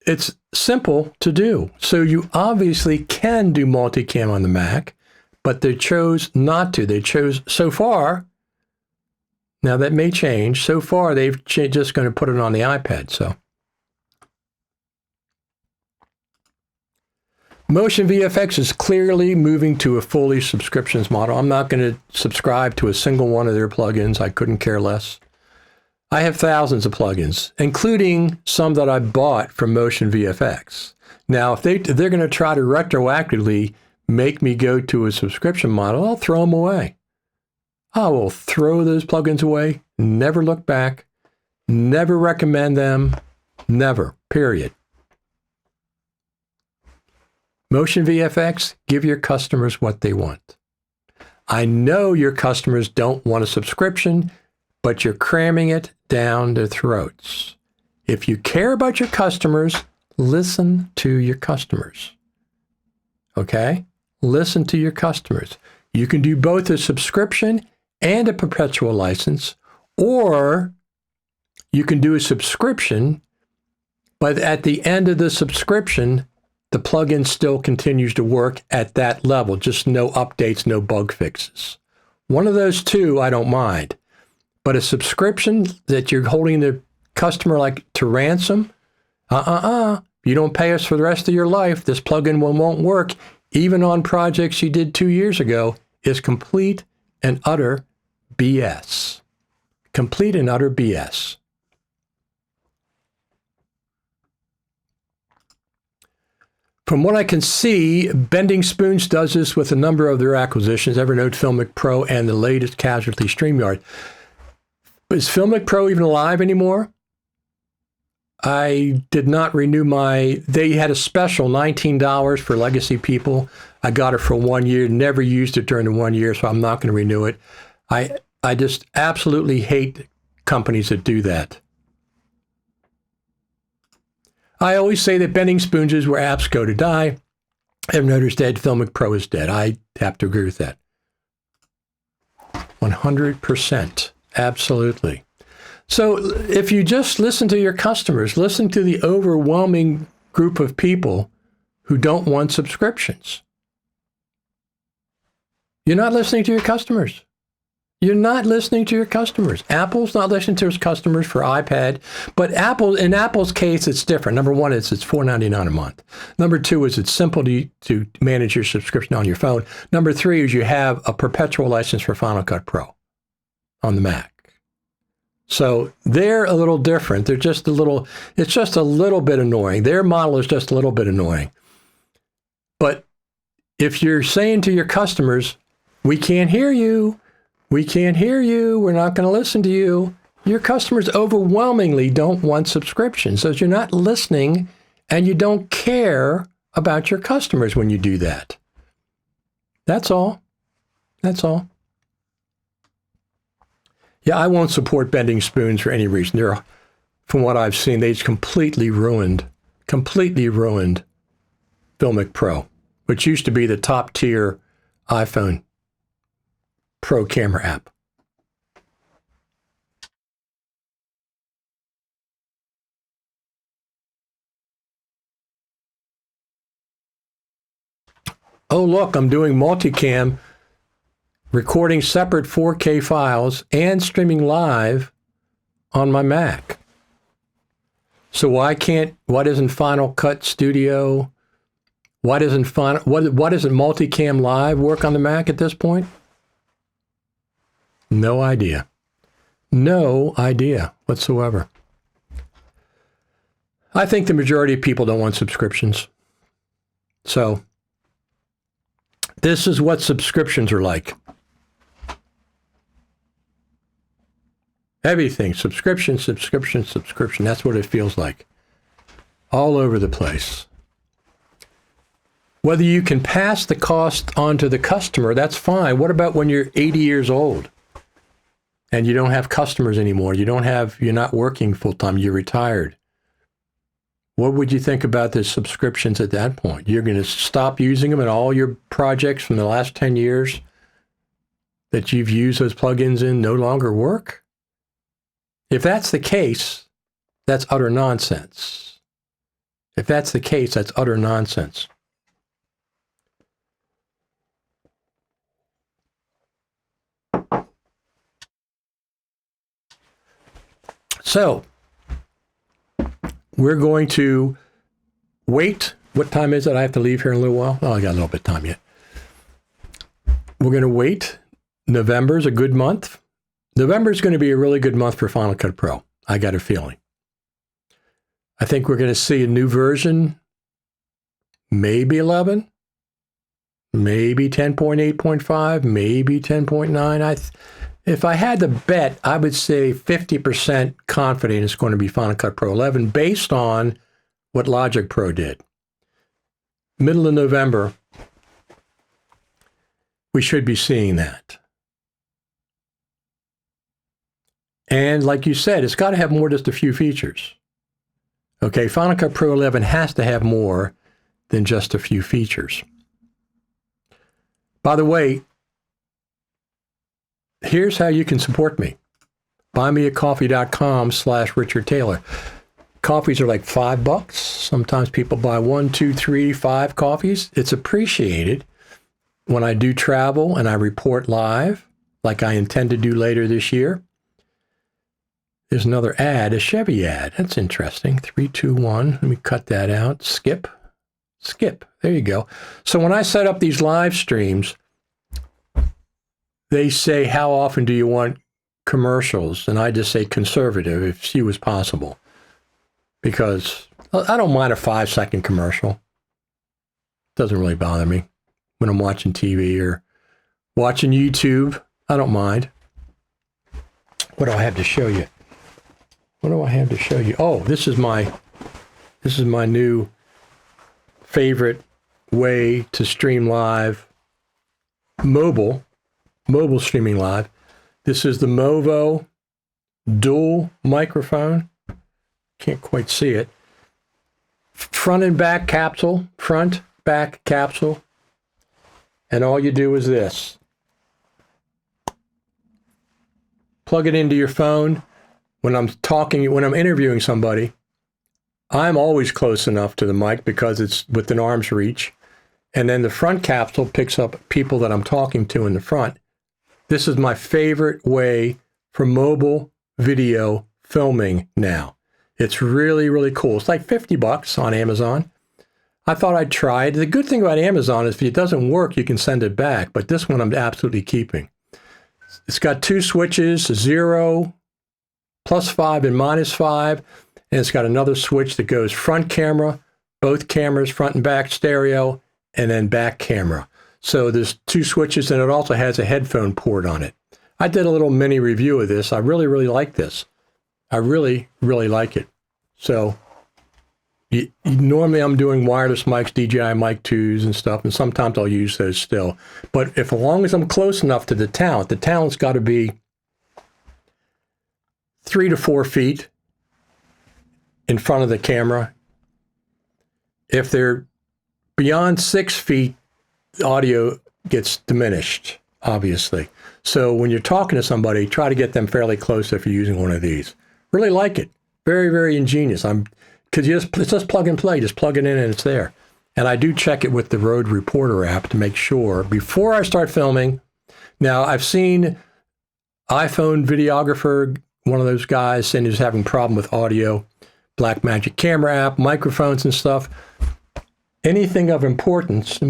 It's simple to do. So you obviously can do multicam on the Mac, but they chose not to. They chose, so far, now that may change, so far they've just going to put it on the iPad. So Motion VFX is clearly moving to a fully subscriptions model. I'm not going to subscribe to a single one of their plugins. I couldn't care less. I have thousands of plugins, including some that I bought from Motion VFX. Now, if they're going to try to retroactively make me go to a subscription model, I'll throw them away. I will throw those plugins away, never look back, never recommend them, never, period. Motion VFX, give your customers what they want. I know your customers don't want a subscription, but you're cramming it down their throats. If you care about your customers, listen to your customers. Okay? Listen to your customers. You can do both a subscription and a perpetual license, or you can do a subscription, but at the end of the subscription, the plugin still continues to work at that level, just no updates, no bug fixes. One of those two, I don't mind. But a subscription that you're holding the customer like to ransom, you don't pay us for the rest of your life, this plugin won't work, even on projects you did 2 years ago, is complete and utter BS. Complete and utter BS. From what I can see, Bending Spoons does this with a number of their acquisitions, Evernote, Filmic Pro, and the latest Casualty StreamYard. Is Filmic Pro even alive anymore? I did not renew they had a special $19 for legacy people. I got it for 1 year, never used it during the 1 year, so I'm not going to renew it. I just absolutely hate companies that do that. I always say that Bending Spoons is where apps go to die. Evernote is dead. Filmic Pro is dead. I have to agree with that. 100%. Absolutely. So if you just listen to your customers, listen to the overwhelming group of people who don't want subscriptions. You're not listening to your customers. You're not listening to your customers. Apple's not listening to its customers for iPad, but in Apple's case, it's different. Number one is it's $4.99 a month. Number two is it's simple to manage your subscription on your phone. Number three is you have a perpetual license for Final Cut Pro on the Mac. So they're a little different. It's just a little bit annoying. Their model is just a little bit annoying. But if you're saying to your customers, we can't hear you, we're not going to listen to you, your customers overwhelmingly don't want subscriptions. So you're not listening and you don't care about your customers when you do that. That's all. That's all. Yeah, I won't support Bending Spoons for any reason. From what I've seen, they've completely ruined Filmic Pro, which used to be the top tier iPhone Pro camera app. Oh, look, I'm doing multicam, recording separate 4K files and streaming live on my Mac. So why isn't Final Cut Studio Why doesn't Multicam Live work on the Mac at this point? No idea. No idea whatsoever. I think the majority of people don't want subscriptions. So this is what subscriptions are like. Everything, subscription. That's what it feels like. All over the place. Whether you can pass the cost on to the customer, that's fine. What about when you're 80 years old and you don't have customers anymore? You're not working full time, you're retired. What would you think about the subscriptions at that point? You're going to stop using them, and all your projects from the last 10 years that you've used those plugins in no longer work? If that's the case, that's utter nonsense. If that's the case, that's utter nonsense. So, we're going to wait. What time is it? I have to leave here in a little while. Oh, I got a little bit of time yet. We're going to wait. November's a good month. November is going to be a really good month for Final Cut Pro. I got a feeling. I think we're going to see a new version, maybe 11, maybe 10.8.5, maybe 10.9. If I had to bet, I would say 50% confident it's going to be Final Cut Pro 11 based on what Logic Pro did. Middle of November, we should be seeing that. And like you said, it's got to have more than just a few features. Okay, Final Cut Pro 11 has to have more than just a few features. By the way, here's how you can support me. buymeacoffee.com/Richard Taylor. Coffees are like $5. Sometimes people buy 1, 2, 3, 5 coffees. It's appreciated when I do travel and I report live, like I intend to do later this year. There's another ad, a Chevy ad. That's interesting. 3, 2, 1. Let me cut that out. Skip. There you go. So when I set up these live streams, they say, how often do you want commercials? And I just say conservative, if few as possible. Because I don't mind a 5-second commercial. Doesn't really bother me when I'm watching TV or watching YouTube. I don't mind. What do I have to show you? Oh, this is my new favorite way to stream live. Mobile streaming live. This is the Movo dual microphone. Can't quite see it. Front and back capsule. And all you do is this. Plug it into your phone. When I'm interviewing somebody, I'm always close enough to the mic because it's within arm's reach. And then the front capsule picks up people that I'm talking to in the front. This is my favorite way for mobile video filming now. It's really, really cool. It's like $50 on Amazon. I thought I'd try it. The good thing about Amazon is if it doesn't work, you can send it back. But this one I'm absolutely keeping. It's got 2 switches, 0, +5 and -5. And it's got another switch that goes front camera, both cameras, front and back stereo, and then back camera. So there's 2 switches, and it also has a headphone port on it. I did a little mini review of this. I really, really like this. I really, really like it. So normally I'm doing wireless mics, DJI Mic 2s and stuff, and sometimes I'll use those still. But as long as I'm close enough to the talent's got to be 3 to 4 feet in front of the camera. If they're beyond 6 feet, the audio gets diminished, obviously. So when you're talking to somebody, try to get them fairly close if you're using one of these. Really like it. Very, very ingenious. Because it's just plug and play. Just plug it in and it's there. And I do check it with the Rode Reporter app to make sure before I start filming. Now, I've seen iPhone videographer, one of those guys, saying he's having a problem with audio, Blackmagic camera app, microphones and stuff. anything of importance,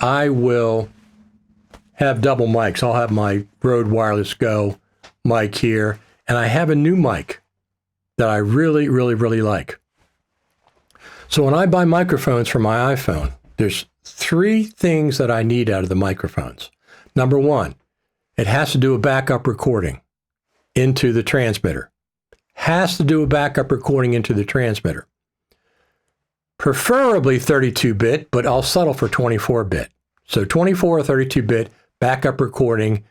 I will have double mics. I'll have my Rode Wireless Go mic here, and I have a new mic that I really, really, really like. So when I buy microphones for my iPhone, there's 3 things that I need out of the microphones. Number 1, it has to do a backup recording into the transmitter. Has to do a backup recording into the transmitter. Preferably 32-bit, but I'll settle for 24-bit. So 24 or 32-bit backup recording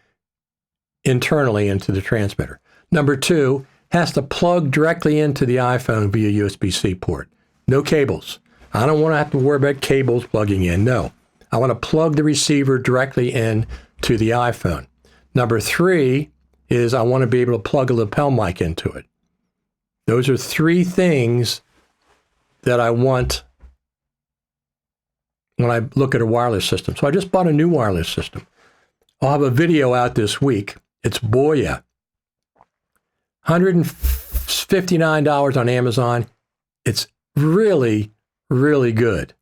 internally into the transmitter. Number 2, has to plug directly into the iPhone via USB-C port. No cables. I don't want to have to worry about cables plugging in. No. I want to plug the receiver directly in to the iPhone. Number 3 is I want to be able to plug a lapel mic into it. Those are 3 things that I want when I look at a wireless system. So I just bought a new wireless system. I'll have a video out this week. It's Boya. $159 on Amazon. It's really, really good.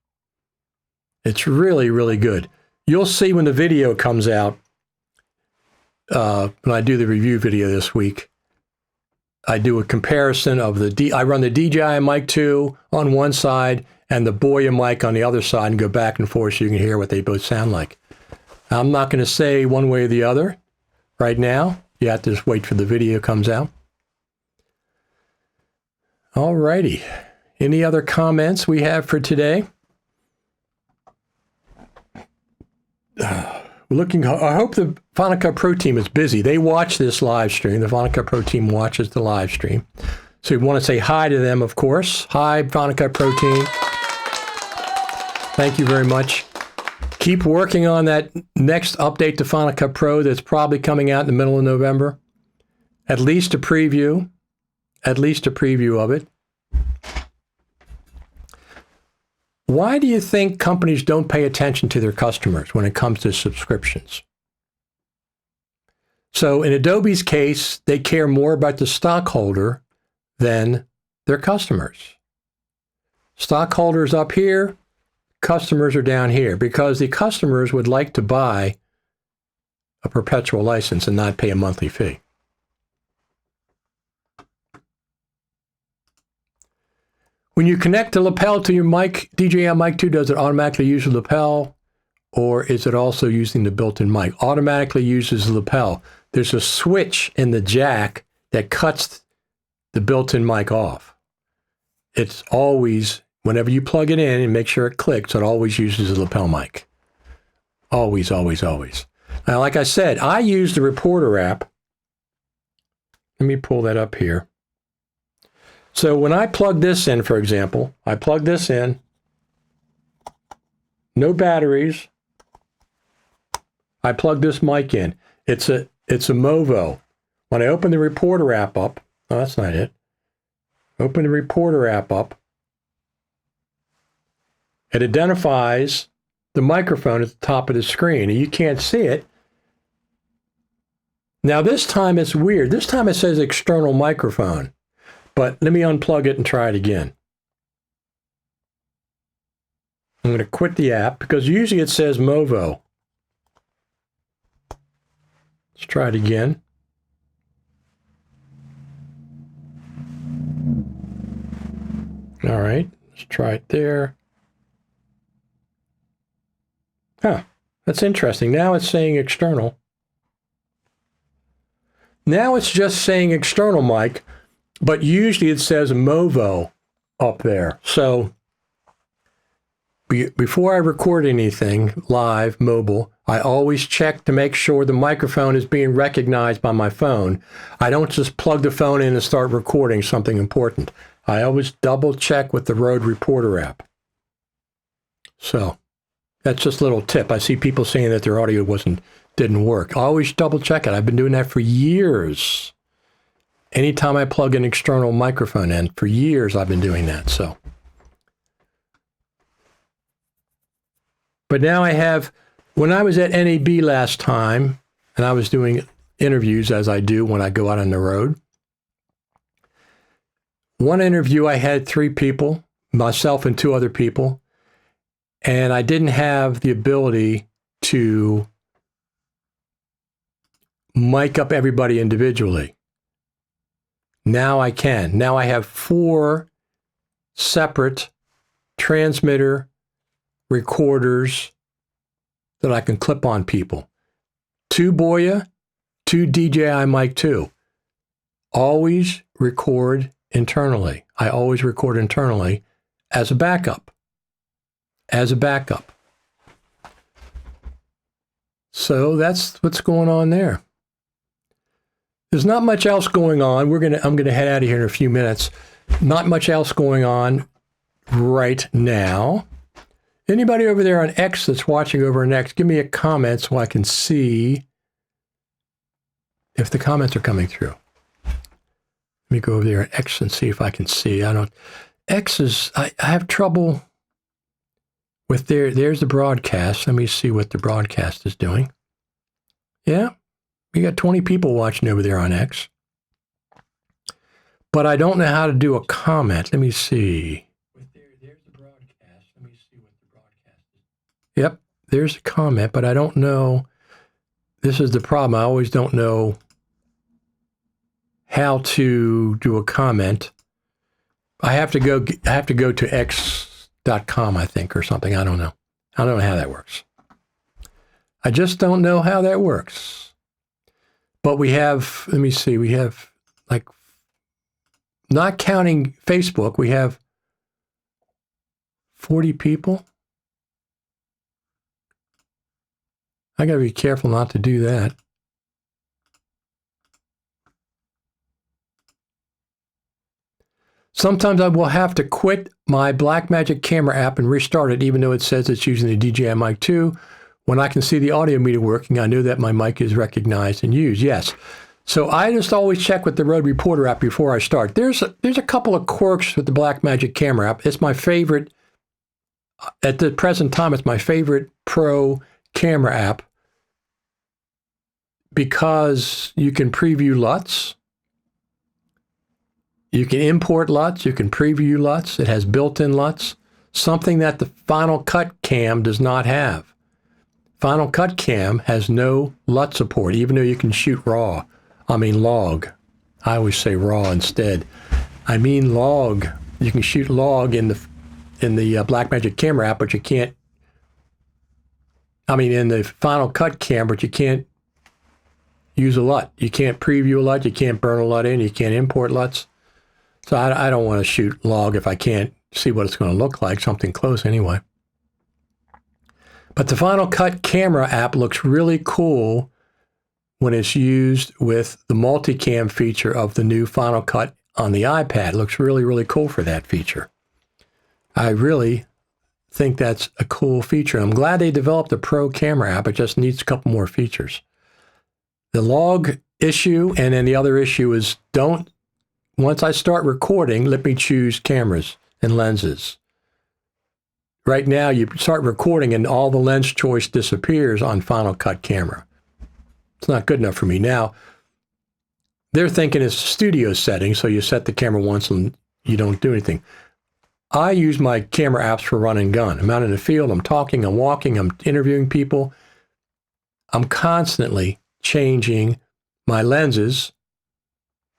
It's really, really good. You'll see when the video comes out, when I do the review video this week, I do a comparison of I run the DJI Mic 2 on one side and the Boya mic on the other side and go back and forth so you can hear what they both sound like. I'm not going to say one way or the other right now. You have to just wait for the video comes out. All righty. Any other comments we have for today? I hope the Final Cut Pro team is busy. They watch this live stream. The Final Cut Pro team watches the live stream. So we want to say hi to them, of course. Hi, Final Cut Pro team. Thank you very much. Keep working on that next update to Final Cut Pro that's probably coming out in the middle of November. At least a preview of it. Why do you think companies don't pay attention to their customers when it comes to subscriptions? So in Adobe's case, they care more about the stockholder than their customers. Stockholders up here, customers are down here, because the customers would like to buy a perpetual license and not pay a monthly fee. When you connect the lapel to your mic, DJI Mic 2, does it automatically use the lapel, or is it also using the built-in mic? Automatically uses the lapel. There's a switch in the jack that cuts the built-in mic off. It's always, whenever you plug it in and make sure it clicks, it always uses the lapel mic. Always, always, always. Now, like I said, I use the Reporter app. Let me pull that up here. So when I plug this in, for example, I plug this in, no batteries. I plug this mic in. It's a Movo. When I open the Reporter app up, oh, that's not it. Open the Reporter app up. It identifies the microphone at the top of the screen, and you can't see it. Now this time it's weird. This time it says external microphone. But let me unplug it and try it again. I'm going to quit the app because usually it says Movo. Let's try it again. All right, let's try it there. Huh, that's interesting. Now it's saying external. Now it's just saying external mic. But usually it says Movo up there. So before I record anything live, mobile, I always check to make sure the microphone is being recognized by my phone. I don't just plug the phone in and start recording something important. I always double check with the Rode Reporter app. So that's just a little tip. I see people saying that their audio didn't work. I always double check it. I've been doing that for years. Anytime I plug an external microphone in, for years I've been doing that. So, but now I have, when I was at NAB last time, and I was doing interviews as I do when I go out on the road. One interview I had 3 people, myself and two other people, and I didn't have the ability to mic up everybody individually. Now I can. Now I have 4 separate transmitter recorders that I can clip on people. 2 Boya, 2 DJI Mic 2. Always record internally. I always record internally as a backup. As a backup. So that's what's going on there. There's not much else going on. I'm gonna head out of here in a few minutes. Not much else going on right now. Anybody over there on X that's watching over on X, give me a comment so I can see if the comments are coming through. Let me go over there on X and see if I can see. I have trouble with there's the broadcast. Let me see what the broadcast is doing. Yeah, we got 20 people watching over there on X. But I don't know how to do a comment. Let me see. There's the broadcast. Let me see what the broadcast is. Yep, there's a comment, but I don't know. This is the problem. I always don't know how to do a comment. I have to go to x.com, I think, or something. I don't know. I don't know how that works. I just don't know how that works. But we have, let me see, we have like, not counting Facebook, we have 40 people. I got to be careful not to do that. Sometimes I will have to quit my Blackmagic camera app and restart it, even though it says it's using the DJI Mic 2. When I can see the audio meter working, I know that my mic is recognized and used. Yes. So I just always check with the Rode Reporter app before I start. There's a couple of quirks with the Blackmagic camera app. It's my favorite, at the present time, it's my favorite pro camera app because you can preview LUTs. You can import LUTs. You can preview LUTs. It has built-in LUTs, something that the Final Cut Cam does not have. Final Cut Cam has no LUT support, even though you can shoot log. I always say raw instead. I mean log. You can shoot log in the Blackmagic camera app, but you can't. In the Final Cut Cam, but you can't use a LUT. You can't preview a LUT. You can't burn a LUT in. You can't import LUTs. So I don't want to shoot log if I can't see what it's going to look like, something close anyway. But the Final Cut camera app looks really cool when it's used with the multicam feature of the new Final Cut on the iPad. It looks really, really cool for that feature. I really think that's a cool feature. I'm glad they developed a pro camera app. It just needs a couple more features. The log issue, and then the other issue is once I start recording, let me choose cameras and lenses. Right now, you start recording and all the lens choice disappears on Final Cut camera. It's not good enough for me. Now, they're thinking it's studio setting, so you set the camera once and you don't do anything. I use my camera apps for run and gun. I'm out in the field, I'm talking, I'm walking, I'm interviewing people. I'm constantly changing my lenses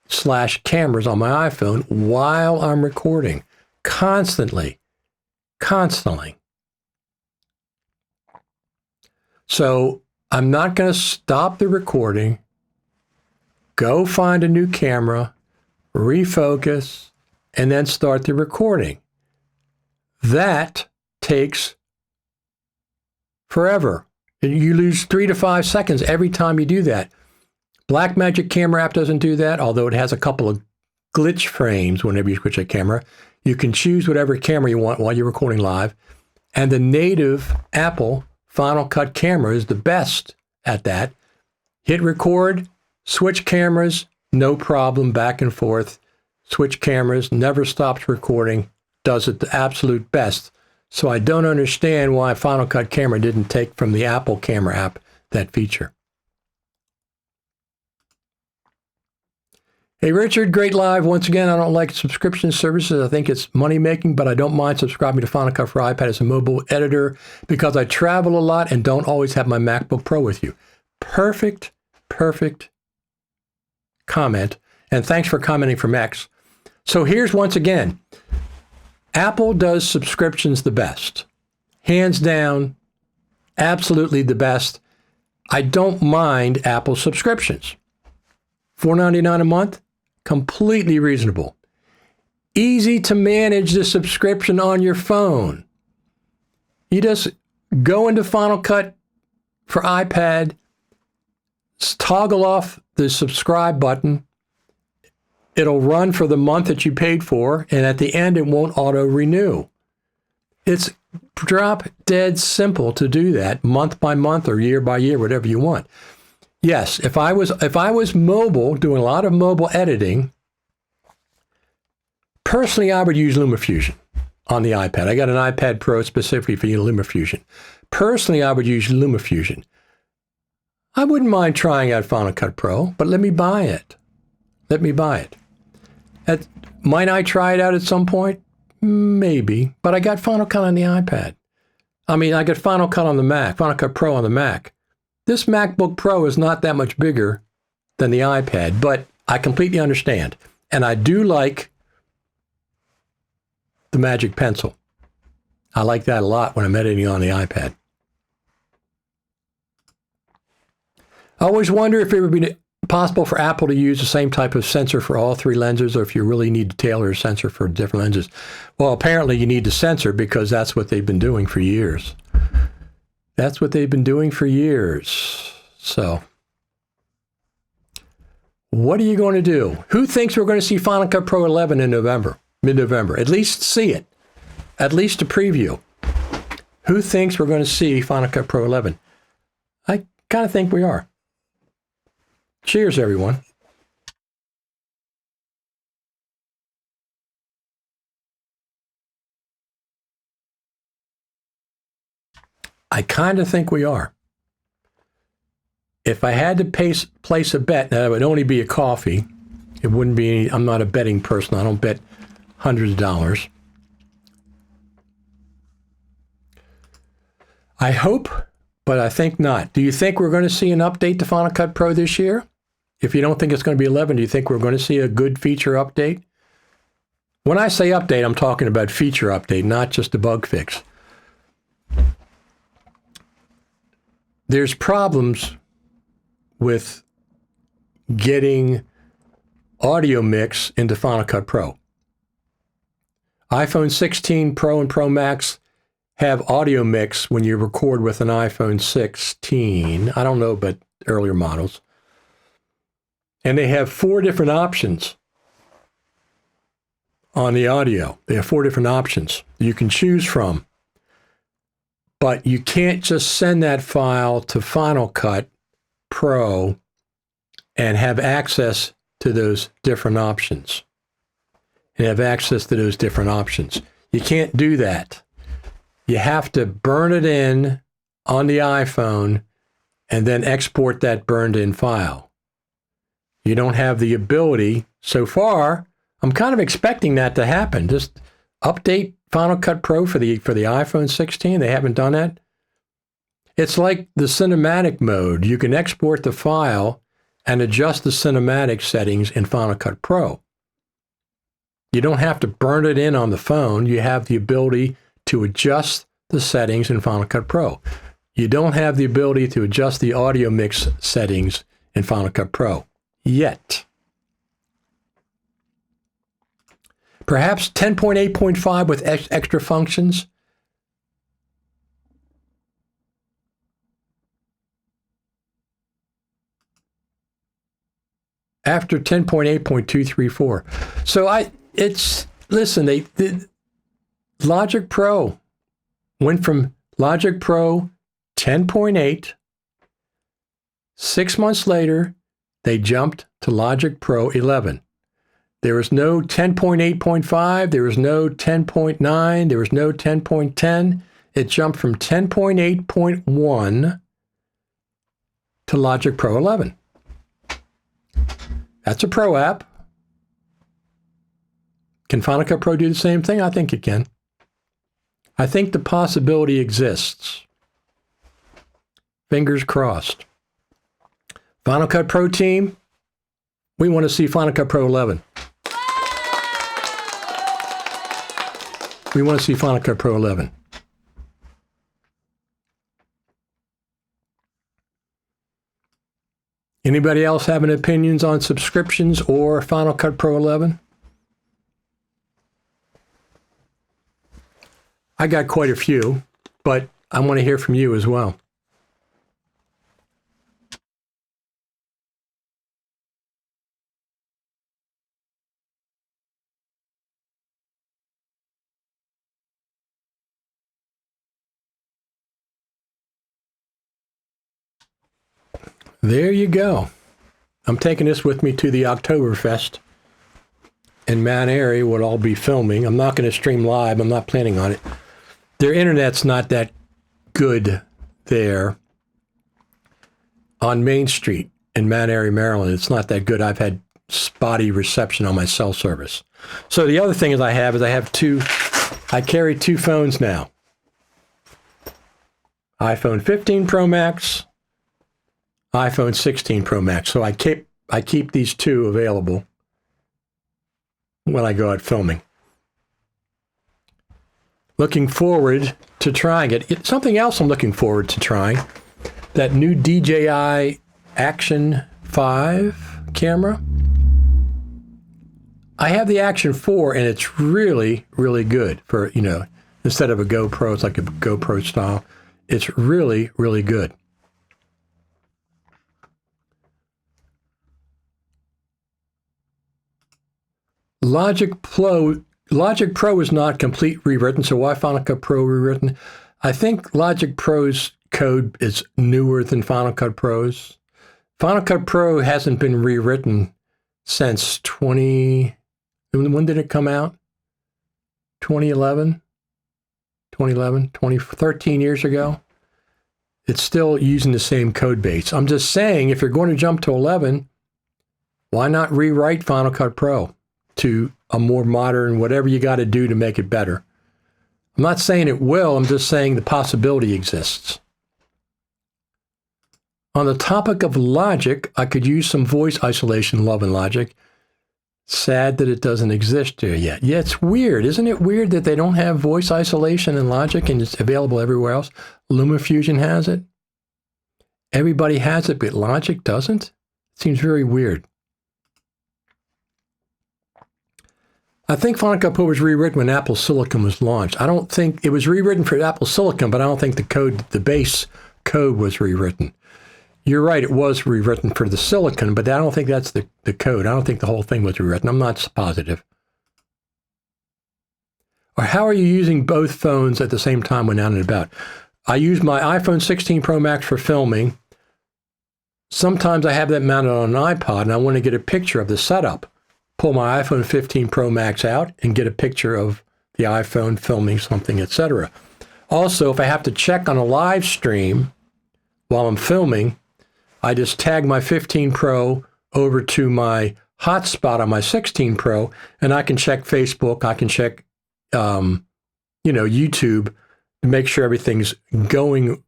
/ cameras on my iPhone while I'm recording. Constantly. So I'm not going to stop the recording, go find a new camera, refocus, and then start the recording. That takes forever. You lose 3 to 5 seconds every time you do that. Blackmagic camera app doesn't do that, although it has a couple of glitch frames whenever you switch a camera. You can choose whatever camera you want while you're recording live. And the native Apple Final Cut camera is the best at that. Hit record, switch cameras, no problem, back and forth. Switch cameras, never stops recording, does it the absolute best. So I don't understand why Final Cut camera didn't take from the Apple camera app that feature. Hey, Richard, great live. Once again, I don't like subscription services. I think it's money-making, but I don't mind subscribing to Final Cut for iPad as a mobile editor because I travel a lot and don't always have my MacBook Pro with you. Perfect comment. And thanks for commenting from X. So here's once again, Apple does subscriptions the best. Hands down, absolutely the best. I don't mind Apple subscriptions. $4.99 a month, completely reasonable. Easy to manage the subscription on your phone. You just go into Final Cut for iPad, toggle off the subscribe button. It'll run for the month that you paid for, and at the end, it won't auto-renew. It's drop dead simple to do that month by month or year by year, whatever you want. Yes, if I was mobile, doing a lot of mobile editing, personally, I would use LumaFusion on the iPad. I got an iPad Pro specifically for LumaFusion. Personally, I would use LumaFusion. I wouldn't mind trying out Final Cut Pro, but let me buy it. Might I try it out at some point? Maybe, but I got Final Cut on the iPad. I got Final Cut on the Mac, Final Cut Pro on the Mac. This MacBook Pro is not that much bigger than the iPad, but I completely understand. And I do like the Magic Pencil. I like that a lot when I'm editing on the iPad. I always wonder if it would be possible for Apple to use the same type of sensor for all three lenses, or if you really need to tailor a sensor for different lenses. Well, apparently you need the sensor because that's what they've been doing for years. So, what are you going to do? Who thinks we're going to see Final Cut Pro 11 in November, mid-November? At least see it. At least a preview. Who thinks we're going to see Final Cut Pro 11? I kind of think we are. Cheers, everyone. I kind of think we are. If I had to place a bet, now it would only be a coffee. It wouldn't be any, I'm not a betting person. I don't bet hundreds of dollars. I hope, but I think not. Do you think we're going to see an update to Final Cut Pro this year? If you don't think it's going to be 11, do you think we're going to see a good feature update? When I say update, I'm talking about feature update, not just a bug fix. There's problems with getting audio mix into Final Cut Pro. iPhone 16 Pro and Pro Max have audio mix when you record with an iPhone 16. I don't know about earlier models. And they have 4 different options on the audio. They have 4 different options you can choose from. But you can't just send that file to Final Cut Pro and have access to those different options. You can't do that. You have to burn it in on the iPhone and then export that burned in file. You don't have the ability so far. I'm kind of expecting that to happen. Just update Final Cut Pro for the iPhone 16. They haven't done that. It's like the cinematic mode. You can export the file and adjust the cinematic settings in Final Cut Pro. You don't have to burn it in on the phone. You have the ability to adjust the settings in Final Cut Pro. You don't have the ability to adjust the audio mix settings in Final Cut Pro yet. Perhaps 10.8.5 with extra functions. After 10.8.234. So the Logic Pro went from Logic Pro 10.8. 6 months later, they jumped to Logic Pro 11. There was no 10.8.5, there was no 10.9, there was no 10.10. It jumped from 10.8.1 to Logic Pro 11. That's a Pro app. Can Final Cut Pro do the same thing? I think it can. I think the possibility exists. Fingers crossed. Final Cut Pro team, we want to see Final Cut Pro 11. We want to see Final Cut Pro 11. Anybody else having opinions on subscriptions or Final Cut Pro 11? I got quite a few, but I want to hear from you as well. There you go. I'm taking this with me to the Oktoberfest in Mount Airy, what I'll be filming. I'm not going to stream live. I'm not planning on it. Their internet's not that good there on Main Street in Mount Airy, Maryland. It's not that good. I've had spotty reception on my cell service. So the other thing is I carry two phones now. iPhone 15 Pro Max, iPhone 16 Pro Max. So I keep these two available when I go out filming. Looking forward to trying it. Something else I'm looking forward to trying, that new DJI Action 5 camera. I have the Action 4 and it's really, really good for, instead of a GoPro, it's like a GoPro style. It's really, really good. Logic Pro is not complete rewritten, so why Final Cut Pro rewritten? I think Logic Pro's code is newer than Final Cut Pro's. Final Cut Pro hasn't been rewritten since when did it come out? 13 years ago. It's still using the same code base. I'm just saying, if you're going to jump to 11, why not rewrite Final Cut Pro to a more modern, whatever you got to do to make it better? I'm not saying it will, I'm just saying the possibility exists. On the topic of Logic, I could use some voice isolation love in Logic. Sad that it doesn't exist there yet. Yeah, it's weird. Isn't it weird that they don't have voice isolation in Logic and it's available everywhere else? LumaFusion has it. Everybody has it, but Logic doesn't? It seems very weird. I think Final Cut Pro was rewritten when Apple Silicon was launched. I don't think it was rewritten for Apple Silicon, but I don't think the base code was rewritten. You're right, it was rewritten for the Silicon, but I don't think that's the code. I don't think the whole thing was rewritten. I'm not positive. Or how are you using both phones at the same time when out and about? I use my iPhone 16 Pro Max for filming. Sometimes I have that mounted on an iPod and I want to get a picture of the setup. Pull my iPhone 15 Pro Max out and get a picture of the iPhone filming something, etc. Also, if I have to check on a live stream while I'm filming, I just tag my 15 Pro over to my hotspot on my 16 Pro, and I can check Facebook, I can check, YouTube to make sure everything's going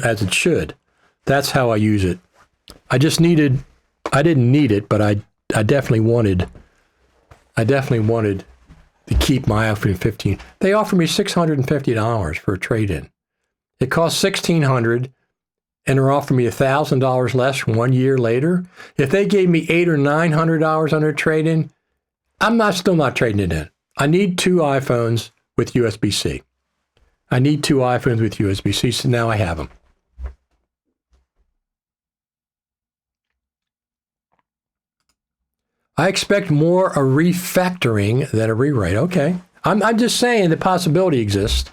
as it should. That's how I use it. I didn't need it, but I definitely wanted to keep my iPhone 15. They offered me $650 for a trade-in. It cost $1,600, and they're offering me $1,000 less 1 year later. If they gave me $800 or $900 on their trade-in, I'm still not trading it in. I need two iPhones with USB-C. So now I have them. I expect more a refactoring than a rewrite. Okay. I'm just saying the possibility exists.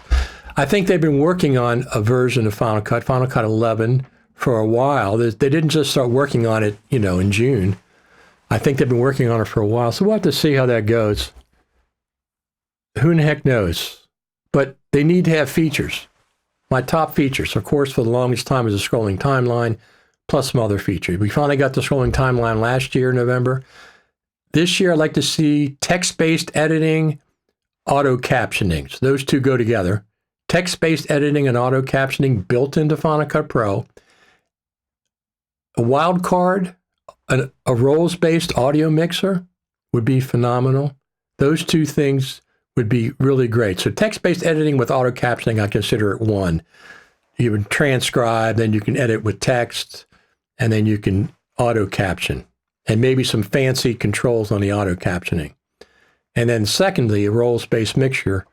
I think they've been working on a version of Final Cut 11, for a while. They didn't just start working on it, in June. I think they've been working on it for a while. So we'll have to see how that goes. Who in the heck knows? But they need to have features. My top features, of course, for the longest time is a scrolling timeline, plus some other features. We finally got the scrolling timeline last year, November. This year, I'd like to see text-based editing, auto captioning. So those two go together. Text-based editing and auto captioning built into Final Cut Pro. A wildcard, a roles-based audio mixer would be phenomenal. Those two things would be really great. So text-based editing with auto captioning, I consider it one. You would transcribe, then you can edit with text, and then you can auto caption, and maybe some fancy controls on the auto captioning. And then secondly, a roles-based mixture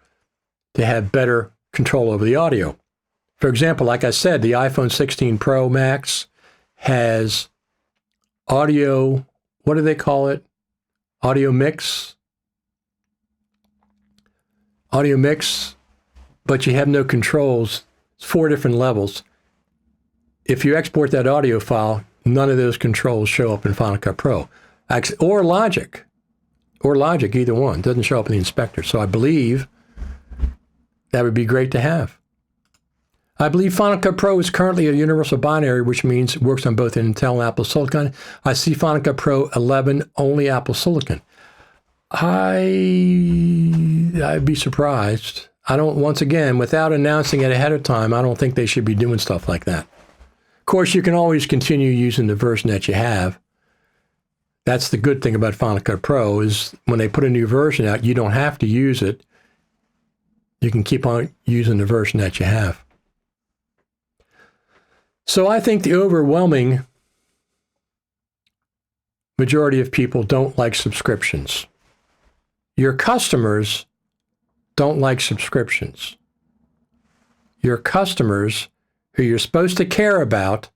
to have better control over the audio. For example, like I said, the iPhone 16 Pro Max has audio, what do they call it? Audio mix, but you have no controls. It's 4 different levels. If you export that audio file, none of those controls show up in Final Cut Pro. Or Logic, either one. Doesn't show up in the inspector. So I believe that would be great to have. I believe Final Cut Pro is currently a universal binary, which means it works on both Intel and Apple Silicon. I see Final Cut Pro 11 only Apple Silicon. I'd be surprised. Once again, without announcing it ahead of time, I don't think they should be doing stuff like that. Of course, you can always continue using the version that you have. That's the good thing about Final Cut Pro is when they put a new version out, you don't have to use it. You can keep on using the version that you have. So I think the overwhelming majority of people don't like subscriptions. Your customers don't like subscriptions. Your customers, who you're supposed to care about,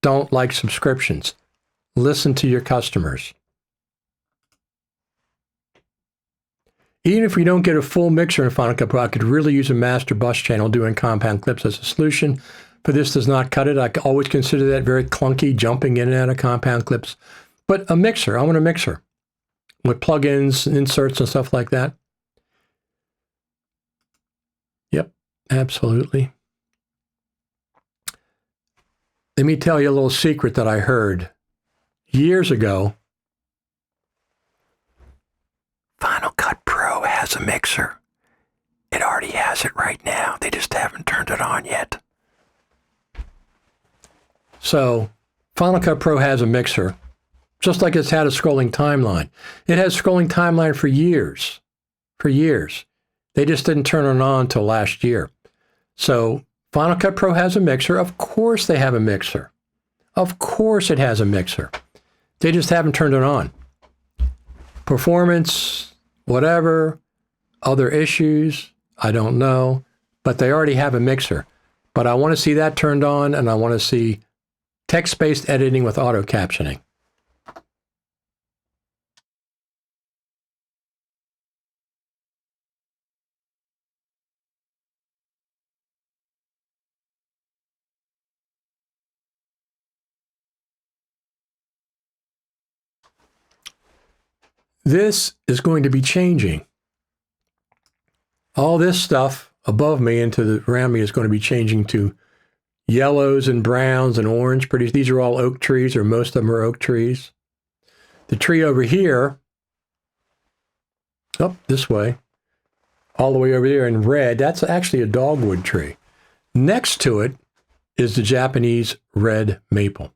don't like subscriptions. Listen to your customers. Even if we don't get a full mixer in Final Cut Pro, I could really use a master bus channel doing compound clips as a solution. But this does not cut it. I always consider that very clunky, jumping in and out of compound clips. But a mixer, I want a mixer with plugins, inserts, and stuff like that. Yep, absolutely. Let me tell you a little secret that I heard years ago. Final Cut Pro has a mixer. It already has it right now. They just haven't turned it on yet. So Final Cut Pro has a mixer, just like it's had a scrolling timeline. It has scrolling timeline for years. They just didn't turn it on until last year. So Final Cut Pro has a mixer. Of course they have a mixer. Of course it has a mixer. They just haven't turned it on. Performance, whatever, other issues, I don't know, but they already have a mixer. But I want to see that turned on, and I want to see text-based editing with auto captioning. This is going to be changing. All this stuff above me and around me is going to be changing to yellows and browns and orange. These are all oak trees, or most of them are oak trees. The tree over here, up this way, all the way over there in red, that's actually a dogwood tree. Next to it is the Japanese red maple.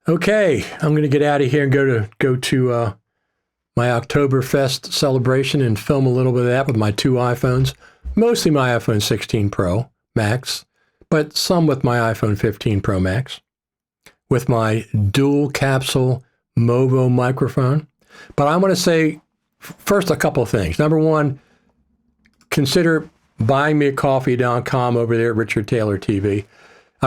Okay, I'm going to get out of here and go to my Oktoberfest celebration and film a little bit of that with my 2 iPhones, mostly my iPhone 16 Pro Max, but some with my iPhone 15 Pro Max, with my dual capsule Movo microphone. But I want to say first a couple of things. Number one, consider buyingmeacoffee.com over there at Richard Taylor TV.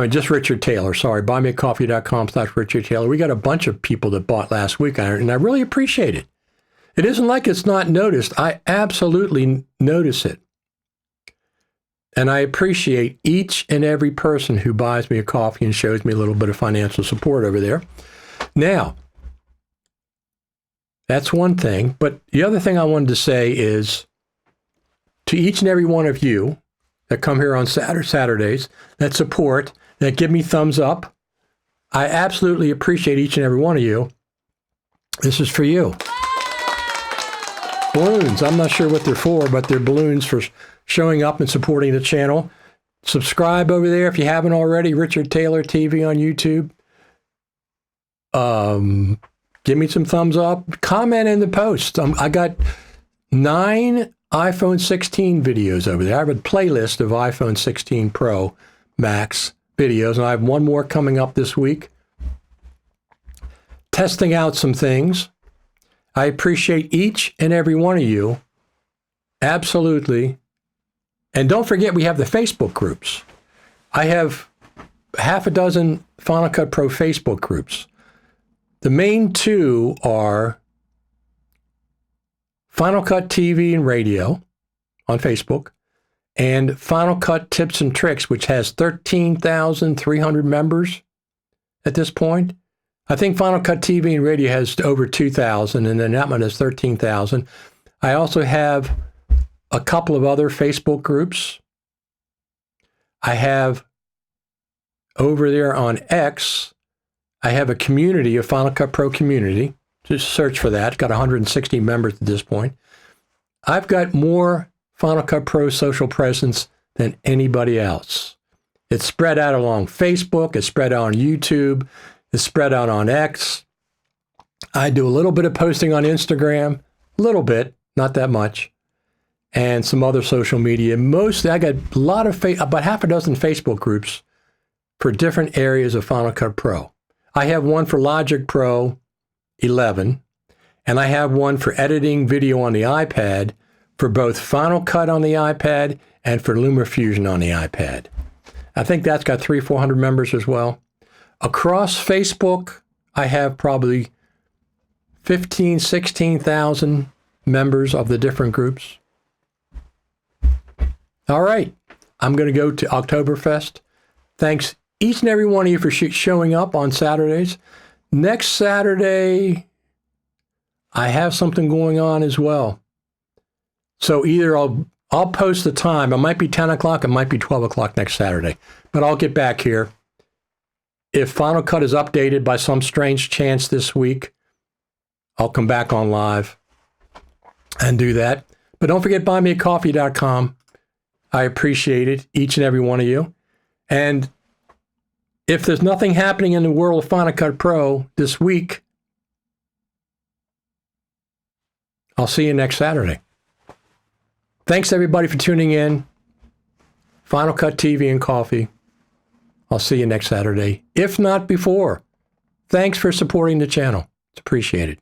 Just Richard Taylor, sorry, buymeacoffee.com/Richard Taylor. We got a bunch of people that bought last week on it, and I really appreciate it. It isn't like it's not noticed. I absolutely notice it. And I appreciate each and every person who buys me a coffee and shows me a little bit of financial support over there. Now, that's one thing. But the other thing I wanted to say is to each and every one of you that come here on Saturdays, that support, that give me thumbs up. I absolutely appreciate each and every one of you. This is for you. Balloons. I'm not sure what they're for, but they're balloons for showing up and supporting the channel. Subscribe over there if you haven't already. Richard Taylor TV on YouTube. Give me some thumbs up. Comment in the post. I got 9 iPhone 16 videos over there. I have a playlist of iPhone 16 Pro Max videos, and I have one more coming up this week. Testing out some things. I appreciate each and every one of you. Absolutely. And don't forget, we have the Facebook groups. I have half a dozen Final Cut Pro Facebook groups. The main two are Final Cut TV and Radio on Facebook, and Final Cut Tips and Tricks, which has 13,300 members at this point. I think Final Cut TV and Radio has over 2,000, and then that one has 13,000. I also have a couple of other Facebook groups. I have over there on X, I have a community, a Final Cut Pro community. Just search for that. Got 160 members at this point. I've got more Final Cut Pro social presence than anybody else. It's spread out along Facebook. It's spread out on YouTube. It's spread out on X. I do a little bit of posting on Instagram. A little bit, not that much. And some other social media. Mostly, I got a lot of, about half a dozen Facebook groups for different areas of Final Cut Pro. I have one for Logic Pro 11, and I have one for editing video on the iPad for both Final Cut on the iPad and for LumaFusion on the iPad. I think that's got 300-400 members as well. Across Facebook, I have probably 15,000, 16,000 members of the different groups. All right, I'm going to go to Oktoberfest. Thanks each and every one of you for showing up on Saturdays. Next Saturday, I have something going on as well. So either I'll post the time. It might be 10 o'clock. It might be 12 o'clock next Saturday. But I'll get back here. If Final Cut is updated by some strange chance this week, I'll come back on live and do that. But don't forget, buymeacoffee.com. I appreciate it, each and every one of you. And if there's nothing happening in the world of Final Cut Pro this week, I'll see you next Saturday. Thanks, everybody, for tuning in. Final Cut TV and Coffee. I'll see you next Saturday, if not before. Thanks for supporting the channel. It's appreciated.